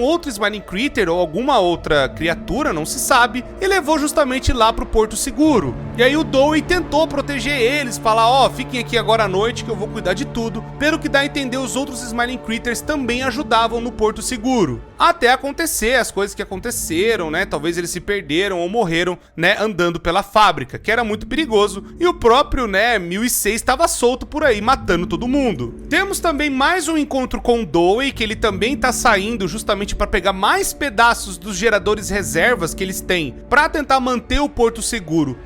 outro Smiling Critter ou alguma outra criatura, não se sabe, e levou justamente lá pro Porto Seguro. E aí o Dowie tentou proteger eles, falar, ó, fiquem aqui agora à noite que eu vou cuidar de tudo. Pelo que dá a entender, os outros Smiling Critters também ajudavam no Porto Seguro. Até acontecer as coisas que aconteceram, né, talvez eles se perderam ou morreram, né, andando pela fábrica, que era muito perigoso, e o próprio, né, 1006 estava solto por aí, matando todo mundo. Temos também mais um encontro com o Dowie, que ele também tá saindo justamente para pegar mais pedaços dos geradores reservas que eles têm, para tentar manter o Porto seguro,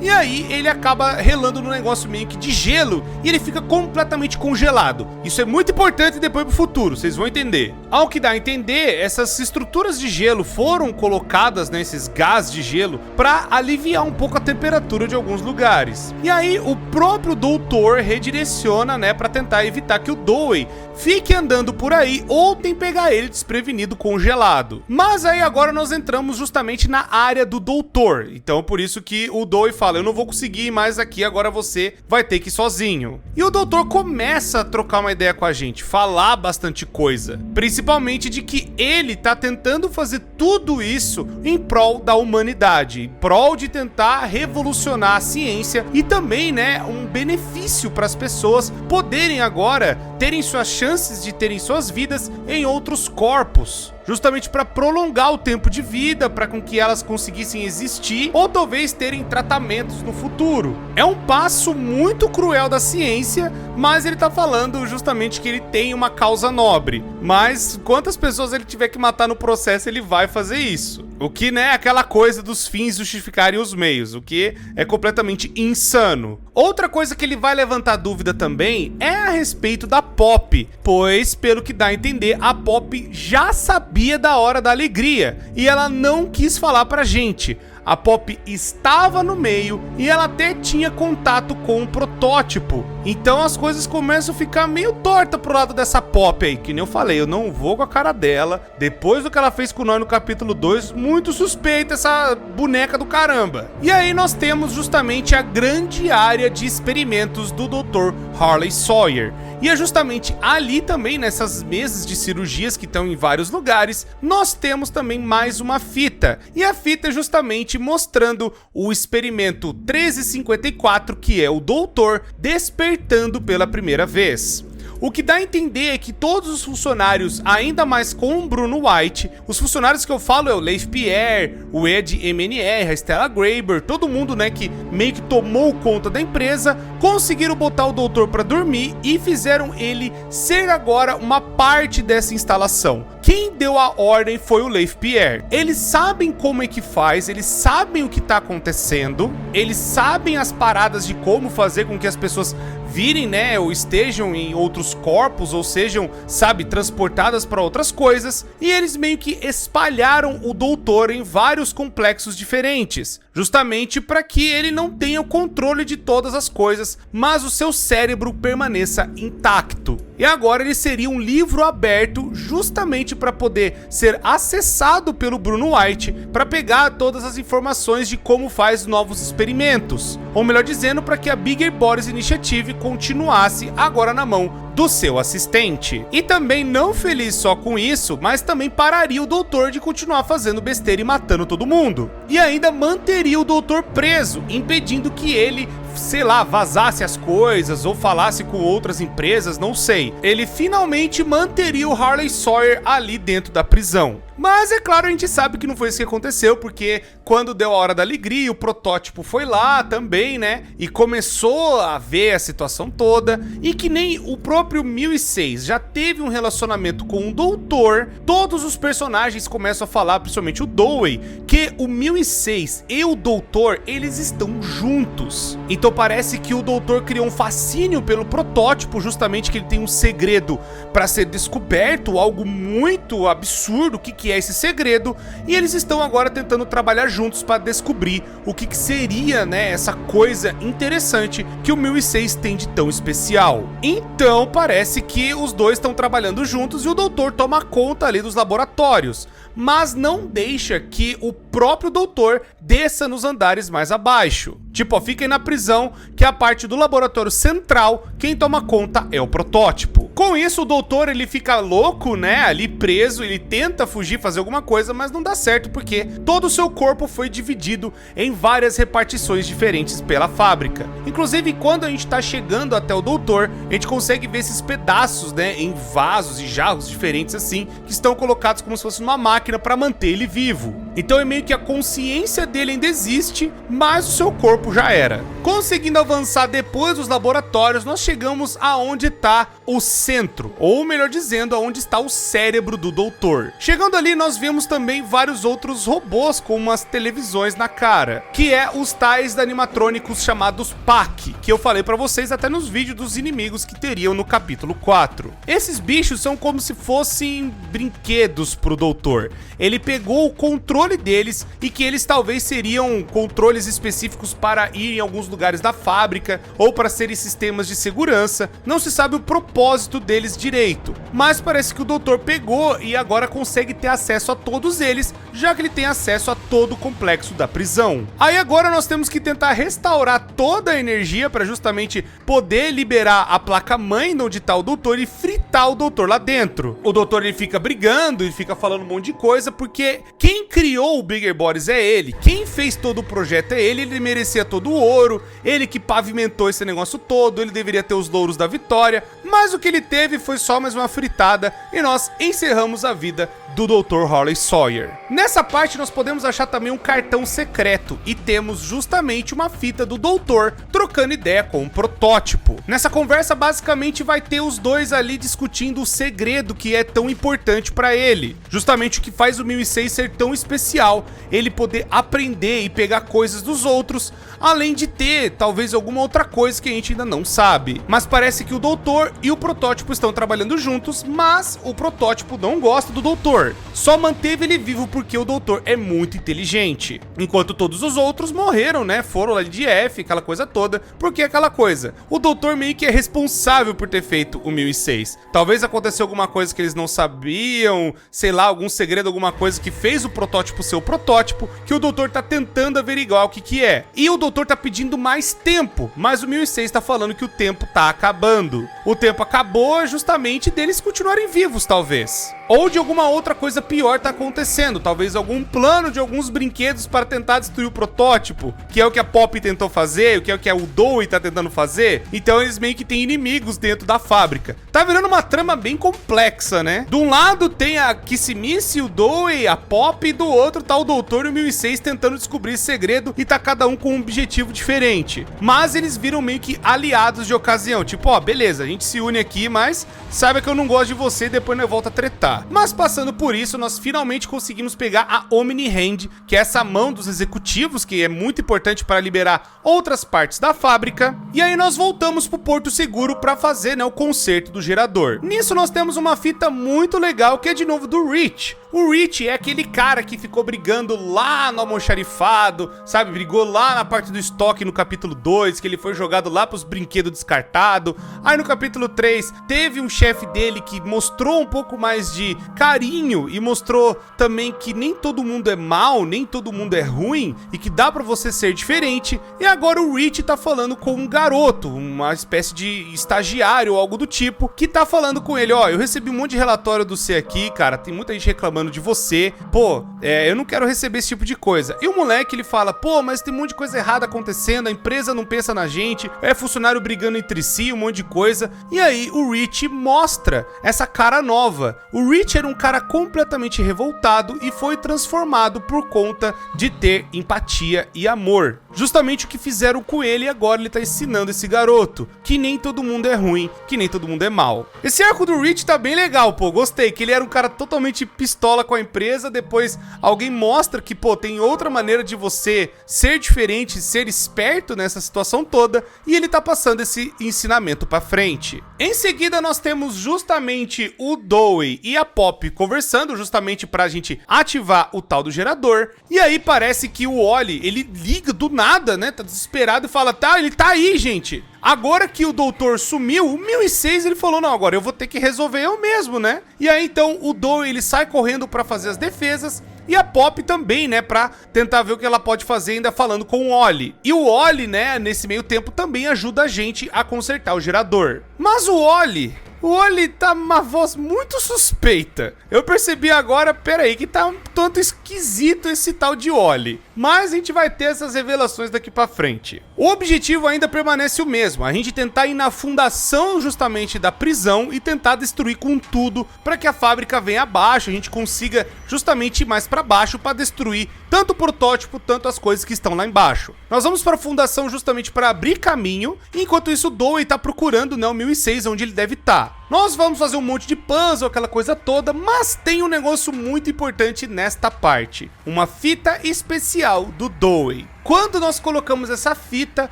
e aí ele acaba relando no negócio meio que de gelo, e ele fica completamente congelado. Isso é muito importante depois pro futuro, vocês vão entender. Ao que dá a entender, essas estruturas de gelo foram colocadas, né, esses gás de gelo, para aliviar um pouco a temperatura de alguns lugares. E aí o próprio doutor redireciona, né, para tentar evitar que o Dowie fique andando por aí ou tem pegar ele desprevenido congelado. Mas aí agora nós entramos justamente na área do doutor. Então por isso que o Dowie fala, eu não vou conseguir ir mais aqui, agora você vai ter que ir sozinho. E o doutor começa a trocar uma ideia com a gente, falar bastante coisa, principalmente de que ele tá tentando fazer tudo isso em prol da humanidade, em prol de tentar revolucionar a ciência e também, né, um benefício para as pessoas poderem agora terem suas chances de terem suas vidas em outros corpos, justamente para prolongar o tempo de vida, para com que elas conseguissem existir ou talvez terem tratamentos no futuro. É um passo muito cruel da ciência, mas ele tá falando justamente que ele tem uma causa nobre. Mas quantas pessoas ele tiver que matar no processo, ele vai fazer isso. O que, né, é aquela coisa dos fins justificarem os meios, o que é completamente insano. Outra coisa que ele vai levantar dúvida também é a respeito da Pop, pois, pelo que dá a entender, a Pop já sabia da hora da alegria e ela não quis falar pra gente. A Pop estava no meio e ela até tinha contato com o protótipo. Então as coisas começam a ficar meio torta pro lado dessa Pop aí. Que nem eu falei, eu não vou com a cara dela. Depois do que ela fez com nós no capítulo 2, muito suspeita essa boneca do caramba. E aí nós temos justamente a grande área de experimentos do Dr. Harley Sawyer. E é justamente ali também, nessas mesas de cirurgias que estão em vários lugares, nós temos também mais uma fita. E a fita é justamente mostrando o experimento 1354, que é o doutor despertando pela primeira vez. O que dá a entender é que todos os funcionários, ainda mais com o Bruno White, os funcionários que eu falo é o Leif Pierre, o Ed MNR, a Stella Graeber, todo mundo, né, que meio que tomou conta da empresa, conseguiram botar o doutor para dormir e fizeram ele ser agora uma parte dessa instalação. Quem deu a ordem foi o Leif Pierre. Eles sabem como é que faz, eles sabem o que tá acontecendo, eles sabem as paradas de como fazer com que as pessoas virem, né, ou estejam em outros corpos, ou sejam, sabe, transportadas para outras coisas, e eles meio que espalharam o doutor em vários complexos diferentes, justamente para que ele não tenha o controle de todas as coisas, mas o seu cérebro permaneça intacto. E agora ele seria um livro aberto justamente para poder ser acessado pelo Bruno White para pegar todas as informações de como faz novos experimentos. Ou melhor dizendo, para que a Bigger Bodies Initiative continuasse agora na mão do seu assistente. E também não feliz só com isso, mas também pararia o doutor de continuar fazendo besteira e matando todo mundo. E ainda manteria o doutor preso, impedindo que ele, sei lá, vazasse as coisas ou falasse com outras empresas, não sei. Ele finalmente manteria o Harley Sawyer ali dentro da prisão. Mas é claro, a gente sabe que não foi isso que aconteceu, porque quando deu a hora da alegria, o protótipo foi lá também, né? E começou a ver a situação toda. E que nem o próprio 1006 já teve um relacionamento com o doutor, todos os personagens começam a falar, principalmente o Dewey, que o 1006 e o doutor, eles estão juntos. Então parece que o doutor criou um fascínio pelo protótipo, justamente que ele tem um segredo para ser descoberto, algo muito absurdo. O que é esse segredo? E eles estão agora tentando trabalhar juntos para descobrir o que seria, né, essa coisa interessante que o 1006 tem de tão especial. Então parece que os dois estão trabalhando juntos e o doutor toma conta ali dos laboratórios, mas não deixa que o próprio doutor desça nos andares mais abaixo. Tipo, ó, fiquem na prisão, que é a parte do laboratório central, quem toma conta é o protótipo. Com isso, o doutor, ele fica louco, né, ali preso, ele tenta fugir, fazer alguma coisa, mas não dá certo, porque todo o seu corpo foi dividido em várias repartições diferentes pela fábrica. Inclusive, quando a gente tá chegando até o doutor, a gente consegue ver esses pedaços, né, em vasos e jarros diferentes assim, que estão colocados como se fosse numa máquina para manter ele vivo. Então é meio que a consciência dele ainda existe, mas o seu corpo já era. Conseguindo avançar depois dos laboratórios, nós chegamos aonde tá o centro, ou melhor dizendo, aonde está o cérebro do doutor. Chegando ali, nós vemos também vários outros robôs com umas televisões na cara, que é os tais animatrônicos chamados PAC, que eu falei pra vocês até nos vídeos dos inimigos que teriam no capítulo 4. Esses bichos são como se fossem brinquedos pro doutor. Ele pegou o controle deles e que eles talvez seriam controles específicos para ir em alguns lugares da fábrica ou para serem sistemas de segurança. Não se sabe o propósito deles direito, mas parece que o doutor pegou e agora consegue ter acesso a todos eles, já que ele tem acesso a todo o complexo da prisão. Aí agora nós temos que tentar restaurar toda a energia para justamente poder liberar a placa-mãe onde está o doutor e fritar o doutor lá dentro. O doutor, ele fica brigando e fica falando um monte de coisa, porque quem criou o Bigger Bodies é ele, quem fez todo o projeto é ele, ele merecia todo o ouro, ele que pavimentou esse negócio todo, ele deveria ter os louros da vitória, mas o que ele teve foi só mais uma fritada e nós encerramos a vida do Dr. Harley Sawyer. Nessa parte nós podemos achar também um cartão secreto e temos justamente uma fita do doutor trocando ideia com um protótipo. Nessa conversa basicamente vai ter os dois ali discutindo o segredo que é tão importante para ele, justamente o que faz o 1006 ser tão especial, ele poder aprender e pegar coisas dos outros, além de ter talvez alguma outra coisa que a gente ainda não sabe. Mas parece que o doutor e o protótipo estão trabalhando juntos, mas o protótipo não gosta do doutor, só manteve ele vivo porque o doutor é muito inteligente, enquanto todos os outros morreram, né, foram lá de F, aquela coisa toda, porque aquela coisa, o doutor meio que é responsável por ter feito o 1006, talvez aconteceu alguma coisa que eles não sabiam, sei lá, algum segredo, alguma coisa que fez o protótipo ser o protótipo, que o doutor tá tentando averiguar o que é, e o doutor tá pedindo mais tempo, mas o 1006 tá falando que o tempo tá acabando, o tempo acabou justamente deles continuarem vivos, talvez, ou de alguma outra coisa pior tá acontecendo, talvez algum plano de alguns brinquedos para tentar destruir o protótipo, que é o que a Pop tentou fazer, que é o que o Dewey tá tentando fazer, então eles meio que têm inimigos dentro da fábrica. Tá virando uma trama bem complexa, né? De um lado tem a Kissimiss, o Dewey, a Pop, e do outro tá o doutor e o 1006 tentando descobrir esse segredo e tá cada um com um objetivo diferente. Mas eles viram meio que aliados de ocasião, tipo, ó, beleza, a gente se une aqui, mas saiba que eu não gosto de você e depois nós volta a tretar. Mas passando por isso, nós finalmente conseguimos pegar a Omni Hand, que é essa mão dos executivos, que é muito importante para liberar outras partes da fábrica. E aí nós voltamos pro Porto Seguro para fazer, né, o conserto do gerador. Nisso nós temos uma fita muito legal, que é de novo do Rich. O Rich é aquele cara que ficou brigando lá no almoxarifado, sabe? Brigou lá na parte do estoque no capítulo 2, que ele foi jogado lá pros brinquedos descartados. Aí no capítulo 3 teve um chefe dele que mostrou um pouco mais de de carinho e mostrou também que nem todo mundo é mal, nem todo mundo é ruim e que dá pra você ser diferente. E agora o Rich tá falando com um garoto, uma espécie de estagiário ou algo do tipo, que tá falando com ele: ó, eu recebi um monte de relatório do C aqui, cara, tem muita gente reclamando de você, pô, eu não quero receber esse tipo de coisa. E o moleque, ele fala: pô, mas tem um monte de coisa errada acontecendo, a empresa não pensa na gente, é funcionário brigando entre si, um monte de coisa. E aí o Rich mostra essa cara nova. O Rich era um cara completamente revoltado e foi transformado por conta de ter empatia e amor. Justamente o que fizeram com ele, e agora ele tá ensinando esse garoto que nem todo mundo é ruim, que nem todo mundo é mal. Esse arco do Rich tá bem legal, pô, gostei, que ele era um cara totalmente pistola com a empresa, depois alguém mostra que, pô, tem outra maneira de você ser diferente, ser esperto nessa situação toda, e ele tá passando esse ensinamento pra frente. Em seguida nós temos justamente o Dewey e a Pop conversando, justamente pra gente ativar o tal do gerador, e aí parece que o Wally, ele liga do nada, né, tá desesperado e fala: tá, ele tá aí, gente. Agora que o doutor sumiu, o 1006 ele falou: não, agora eu vou ter que resolver eu mesmo, né? E aí então o Dewey, ele sai correndo pra fazer as defesas, e a Pop também, né, pra tentar ver o que ela pode fazer, ainda falando com o Wally. E o Wally, né, nesse meio tempo também ajuda a gente a consertar o gerador. Mas o Wally tá uma voz muito suspeita. Eu percebi agora, peraí, que tá um tanto esquisito esse tal de Wally. Mas a gente vai ter essas revelações daqui pra frente. O objetivo ainda permanece o mesmo, a gente tentar ir na fundação justamente da prisão e tentar destruir com tudo para que a fábrica venha abaixo, a gente consiga justamente ir mais para baixo para destruir tanto o protótipo, tanto as coisas que estão lá embaixo. Nós vamos para a fundação justamente para abrir caminho, enquanto isso o Dewey tá procurando, né, o 1006 onde ele deve estar. Nós vamos fazer um monte de puzzle, aquela coisa toda, mas tem um negócio muito importante nesta parte. Uma fita especial do Dewey. Quando nós colocamos essa fita,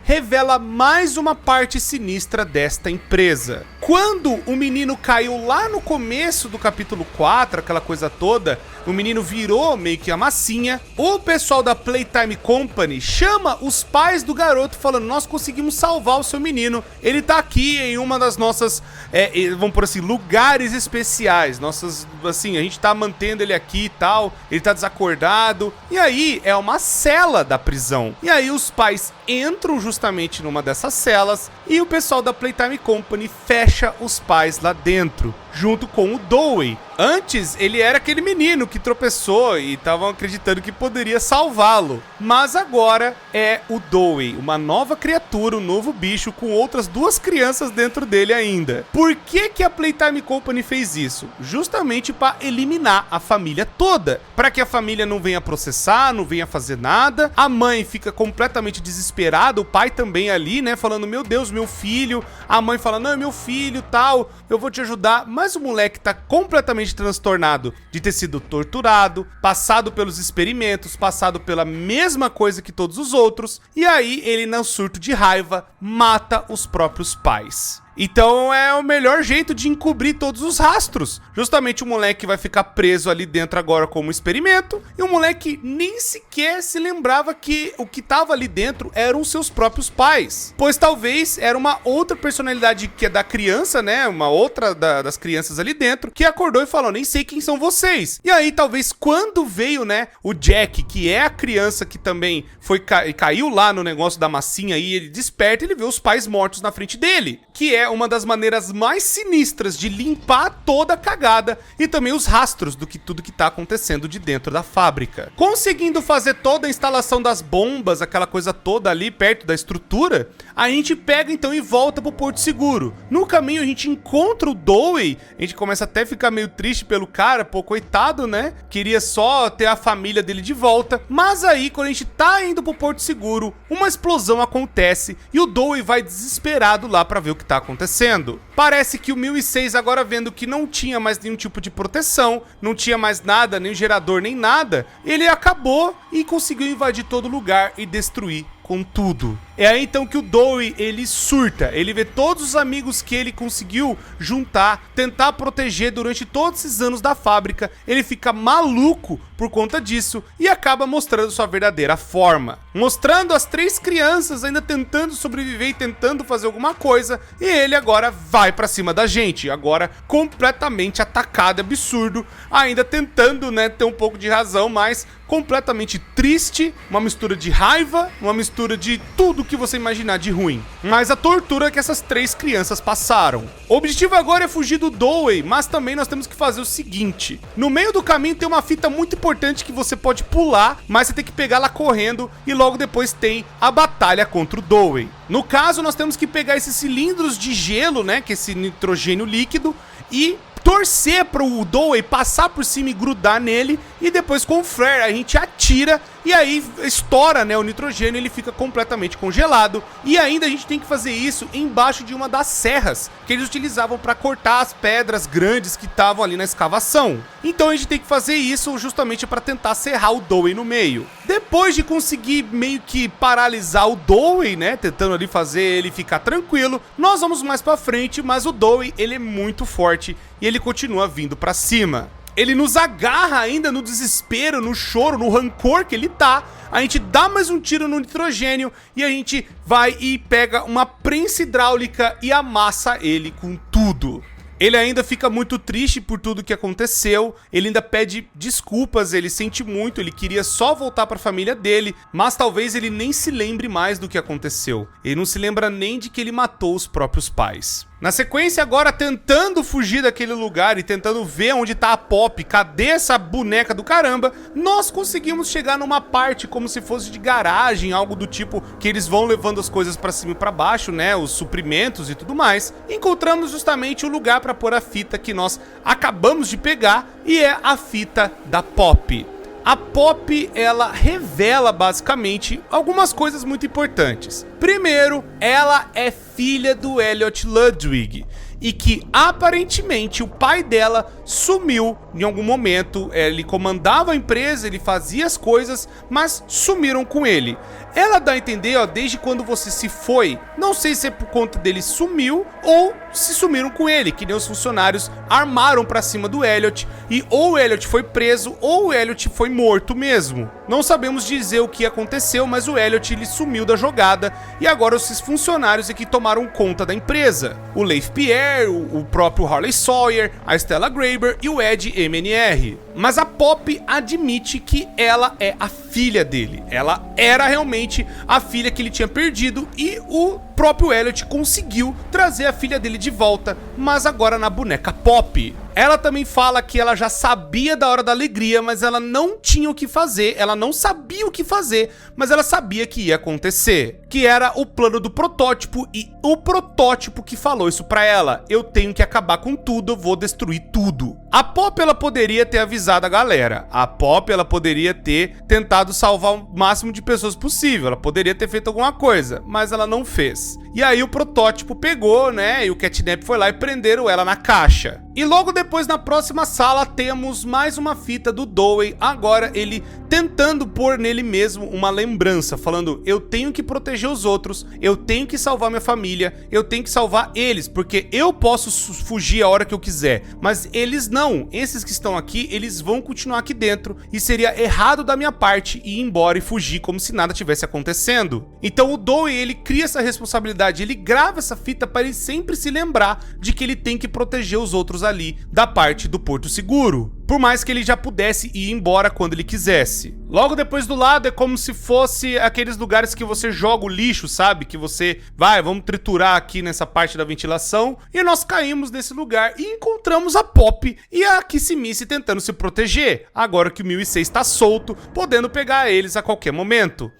revela mais uma parte sinistra desta empresa. Quando o menino caiu lá no começo do capítulo 4, aquela coisa toda, o menino virou meio que a massinha, o pessoal da Playtime Company chama os pais do garoto falando: nós conseguimos salvar o seu menino, ele tá aqui em uma das nossas, vamos por assim, lugares especiais, nossas, assim, a gente tá mantendo ele aqui e tal, ele tá desacordado, e aí é uma cela da prisão. E aí os pais entram justamente numa dessas celas e o pessoal da Playtime Company fecha os pais lá dentro, junto com o Dewey. Antes ele era aquele menino que tropeçou e estavam acreditando que poderia salvá-lo, mas agora é o Dewey, uma nova criatura, um novo bicho com outras duas crianças dentro dele ainda. Por que que a Playtime Company fez isso? Justamente para eliminar a família toda, para que a família não venha processar, não venha fazer nada. A mãe fica completamente desesperada, o pai também ali, né, falando: meu Deus, meu filho. A mãe fala: não, é meu filho, tal, eu vou te ajudar. Mas o moleque tá completamente transtornado de ter sido torturado, passado pelos experimentos, passado pela mesma coisa que todos os outros, e aí ele, no surto de raiva, mata os próprios pais. Então é o melhor jeito de encobrir todos os rastros. Justamente o moleque vai ficar preso ali dentro agora como experimento, e o moleque nem sequer se lembrava que o que estava ali dentro eram seus próprios pais, pois talvez era uma outra personalidade que é da criança, né, uma outra das crianças ali dentro, que acordou e falou: nem sei quem são vocês. E aí talvez quando veio, né, o Jack, que é a criança que também foi caiu lá no negócio da massinha, e ele desperta, ele vê os pais mortos na frente dele, que é uma das maneiras mais sinistras de limpar toda a cagada e também os rastros do que tudo que tá acontecendo de dentro da fábrica. Conseguindo fazer toda a instalação das bombas, aquela coisa toda ali perto da estrutura, a gente pega então e volta pro Porto Seguro. No caminho a gente encontra o Dewey, a gente começa até a ficar meio triste pelo cara, pô, coitado, né? Queria só ter a família dele de volta, mas aí quando a gente tá indo pro Porto Seguro, uma explosão acontece e o Dewey vai desesperado lá pra ver o que tá acontecendo. Parece que o 1006 agora, vendo que não tinha mais nenhum tipo de proteção, não tinha mais nada, nem gerador, nem nada, ele acabou e conseguiu invadir todo lugar e destruir com tudo. É aí então que o Dowie, ele surta, ele vê todos os amigos que ele conseguiu juntar, tentar proteger durante todos esses anos da fábrica, ele fica maluco por conta disso e acaba mostrando sua verdadeira forma. Mostrando as 3 crianças ainda tentando sobreviver e tentando fazer alguma coisa, e ele agora vai pra cima da gente, agora completamente atacado, absurdo, ainda tentando, né, ter um pouco de razão, mas completamente triste, uma mistura de raiva, uma mistura de tudo que você imaginar de ruim. Mas a tortura que essas 3 crianças passaram. O objetivo agora é fugir do Dowie, mas também nós temos que fazer o seguinte. No meio do caminho tem uma fita muito importante que você pode pular, mas você tem que pegar lá correndo e logo depois tem a batalha contra o Dowie. No caso, nós temos que pegar esses cilindros de gelo, né, que é esse nitrogênio líquido, e torcer pro Dowie passar por cima e grudar nele, e depois com o flare a gente atira e aí estoura, né, o nitrogênio, ele fica completamente congelado. E ainda a gente tem que fazer isso embaixo de uma das serras que eles utilizavam para cortar as pedras grandes que estavam ali na escavação. Então a gente tem que fazer isso justamente para tentar serrar o Dowie no meio. Depois de conseguir meio que paralisar o Dowie, né, tentando ali fazer ele ficar tranquilo, nós vamos mais para frente, mas o Dowie, ele é muito forte e ele continua vindo para cima. Ele nos agarra ainda no desespero, no choro, no rancor que ele tá. A gente dá mais um tiro no nitrogênio e a gente vai e pega uma prensa hidráulica e amassa ele com tudo. Ele ainda fica muito triste por tudo que aconteceu, ele ainda pede desculpas, ele sente muito, ele queria só voltar para a família dele, mas talvez ele nem se lembre mais do que aconteceu. Ele não se lembra nem de que ele matou os próprios pais. Na sequência agora, tentando fugir daquele lugar e tentando ver onde tá a Pop, cadê essa boneca do caramba, nós conseguimos chegar numa parte como se fosse de garagem, algo do tipo que eles vão levando as coisas pra cima e pra baixo, né, os suprimentos e tudo mais. Encontramos justamente o lugar pra pôr a fita que nós acabamos de pegar, e é a fita da Pop. A Pop, ela revela basicamente algumas coisas muito importantes. Primeiro, ela é filha do Elliot Ludwig e que aparentemente o pai dela sumiu em algum momento. Ele comandava a empresa, ele fazia as coisas, mas sumiram com ele. Ela dá a entender, ó, desde quando você se foi, não sei se é por conta dele sumiu ou se sumiram com ele, que nem os funcionários armaram pra cima do Elliot e ou o Elliot foi preso ou o Elliot foi morto mesmo. Não sabemos dizer o que aconteceu, mas o Elliot, ele sumiu da jogada e agora esses funcionários aqui tomaram conta da empresa. O Leif Pierre, o próprio Harley Sawyer, a Stella Graber e o Ed MNR. Mas a Pop admite que ela é a filha dele. Ela era realmente a filha que ele tinha perdido e o próprio Elliot conseguiu trazer a filha dele de volta, mas agora na boneca Pop. Ela também fala que ela já sabia da hora da alegria, mas ela não tinha o que fazer, ela não sabia o que fazer, mas ela sabia que ia acontecer. Que era o plano do protótipo e o protótipo que falou isso pra ela. Eu tenho que acabar com tudo, eu vou destruir tudo. A Pop, ela poderia ter avisado a galera. A Pop, ela poderia ter tentado salvar o máximo de pessoas possível. Ela poderia ter feito alguma coisa, mas ela não fez. E aí o protótipo pegou, né, e o Catnap foi lá e prenderam ela na caixa. E logo depois, na próxima sala, temos mais uma fita do Dowie, agora ele tentando pôr nele mesmo uma lembrança, falando: eu tenho que proteger os outros, eu tenho que salvar minha família, eu tenho que salvar eles, porque eu posso fugir a hora que eu quiser, mas eles não, esses que estão aqui, eles vão continuar aqui dentro, e seria errado da minha parte ir embora e fugir como se nada tivesse acontecendo. Então o Dowie, ele cria essa responsabilidade, ele grava essa fita para ele sempre se lembrar de que ele tem que proteger os outros ali da parte do Porto Seguro, por mais que ele já pudesse ir embora quando ele quisesse. Logo depois do lado é como se fosse aqueles lugares que você joga o lixo, sabe? Que você vai, vamos triturar aqui nessa parte da ventilação, e nós caímos nesse lugar e encontramos a Pop e a Kissy tentando se proteger, agora que o 1006 está solto, podendo pegar eles a qualquer momento.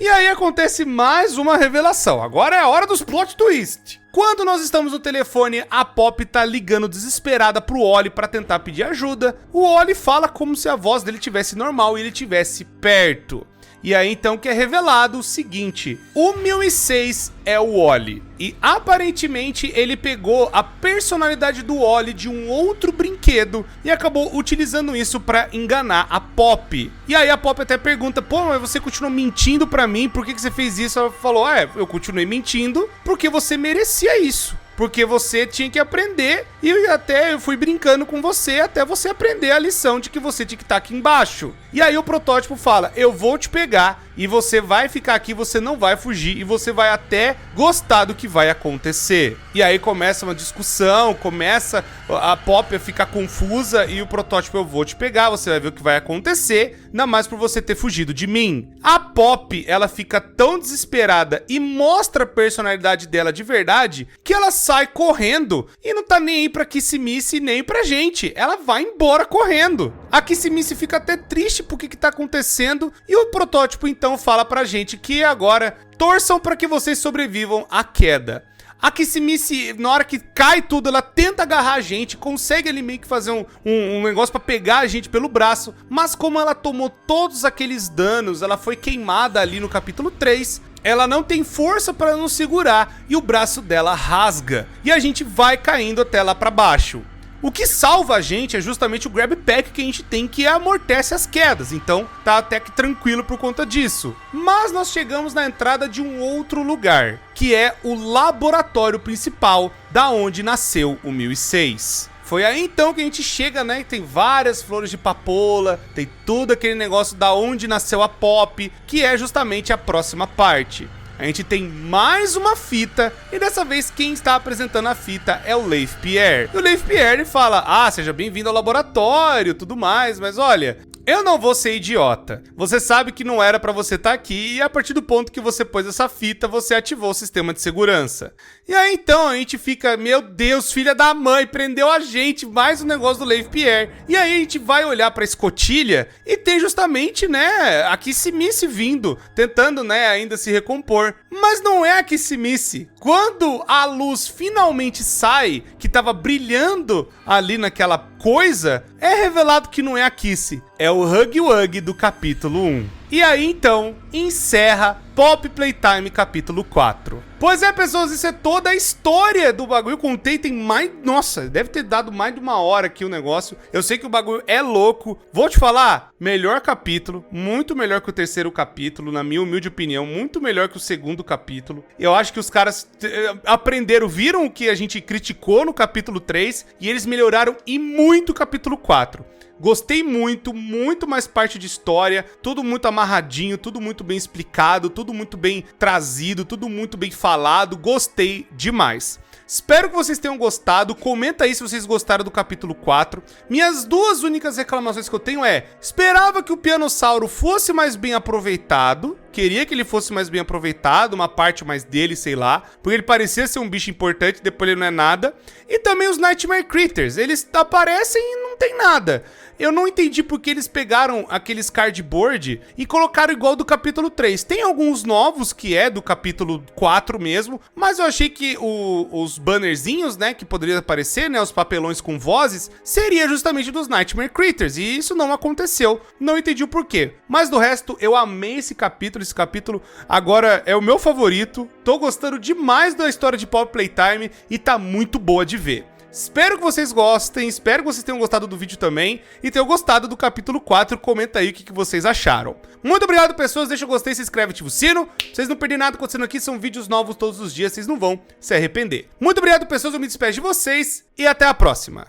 E aí acontece mais uma revelação, agora é a hora dos plot twist. Quando nós estamos no telefone, a Pop tá ligando desesperada pro Oli pra tentar pedir ajuda. O Oli fala como se a voz dele tivesse normal e ele tivesse perto. E aí então que é revelado o seguinte: o 1006 é o Wally. E aparentemente ele pegou a personalidade do Wally de um outro brinquedo e acabou utilizando isso pra enganar a Pop. E aí a Pop até pergunta: pô, mas você continuou mentindo pra mim, por que você fez isso? Ela falou: eu continuei mentindo porque você merecia isso. Porque você tinha que aprender e eu fui brincando com você até você aprender a lição de que você tinha que estar aqui embaixo. E aí o protótipo fala: eu vou te pegar e você vai ficar aqui, você não vai fugir e você vai até gostar do que vai acontecer. E aí começa uma discussão, começa a Pop a ficar confusa e o protótipo: eu vou te pegar, você vai ver o que vai acontecer, ainda mais por você ter fugido de mim. A Pop, ela fica tão desesperada e mostra a personalidade dela de verdade que ela sai correndo e não tá nem aí pra Kissimiss nem pra gente. Ela vai embora correndo. A Kissimiss fica até triste porque que tá acontecendo e o protótipo então fala pra gente que agora torçam pra que vocês sobrevivam à queda. A Kissimiss, na hora que cai tudo, ela tenta agarrar a gente, consegue ali meio que fazer um negócio pra pegar a gente pelo braço, mas como ela tomou todos aqueles danos, ela foi queimada ali no capítulo 3, ela não tem força para nos segurar e o braço dela rasga. E a gente vai caindo até lá para baixo. O que salva a gente é justamente o Grab Pack que a gente tem, que amortece as quedas. Então tá até que tranquilo por conta disso. Mas nós chegamos na entrada de um outro lugar, que é o laboratório principal da onde nasceu o 1006. Foi aí então que a gente chega, né, e tem várias flores de papoula, tem todo aquele negócio da onde nasceu a Pop, que é justamente a próxima parte. A gente tem mais uma fita, e dessa vez quem está apresentando a fita é o Leif Pierre. E o Leif Pierre fala: seja bem-vindo ao laboratório, tudo mais, mas olha, eu não vou ser idiota. Você sabe que não era pra você estar aqui e a partir do ponto que você pôs essa fita, você ativou o sistema de segurança. E aí então a gente fica: meu Deus, filha da mãe, prendeu a gente, mais um negócio do Leif Pierre. E aí a gente vai olhar pra escotilha e tem justamente, né, a Kissimiss vindo, tentando, né, ainda se recompor. Mas não é a Kissimiss. Quando a luz finalmente sai, que tava brilhando ali naquela coisa, é revelado que não é a Kissy, é o Huggy Wuggy do capítulo 1. E aí então encerra Pop Playtime capítulo 4. Pois é, pessoas, isso é toda a história do bagulho. Contei, tem mais... Nossa, deve ter dado mais de 1 hora aqui o negócio. Eu sei que o bagulho é louco. Vou te falar, melhor capítulo, muito melhor que o terceiro capítulo, na minha humilde opinião, muito melhor que o segundo capítulo. Eu acho que os caras aprenderam, viram o que a gente criticou no capítulo 3 e eles melhoraram e muito o capítulo 4. Gostei muito, muito mais parte de história, tudo muito amarradinho, tudo muito bem explicado, tudo muito bem trazido, tudo muito bem falado, gostei demais. Espero que vocês tenham gostado, comenta aí se vocês gostaram do capítulo 4. Minhas duas únicas reclamações que eu tenho é: esperava que o Pianossauro fosse mais bem aproveitado, queria que ele fosse mais bem aproveitado, uma parte mais dele, sei lá, porque ele parecia ser um bicho importante, depois ele não é nada. E também os Nightmare Critters, eles aparecem e não tem nada. Eu não entendi porque eles pegaram aqueles cardboard e colocaram igual do capítulo 3. Tem alguns novos que é do capítulo 4 mesmo, mas eu achei que os bannerzinhos, né, que poderiam aparecer, né, os papelões com vozes, seria justamente dos Nightmare Critters, e isso não aconteceu. Não entendi o porquê. Mas do resto, eu amei esse capítulo agora é o meu favorito. Tô gostando demais da história de Pop Playtime e tá muito boa de ver. Espero que vocês gostem, espero que vocês tenham gostado do vídeo também e tenham gostado do capítulo 4, comenta aí o que vocês acharam. Muito obrigado, pessoas, deixa o gostei, se inscreve, ativa o sino, pra vocês não perderem nada acontecendo aqui, são vídeos novos todos os dias, vocês não vão se arrepender. Muito obrigado, pessoas, eu me despeço de vocês e até a próxima.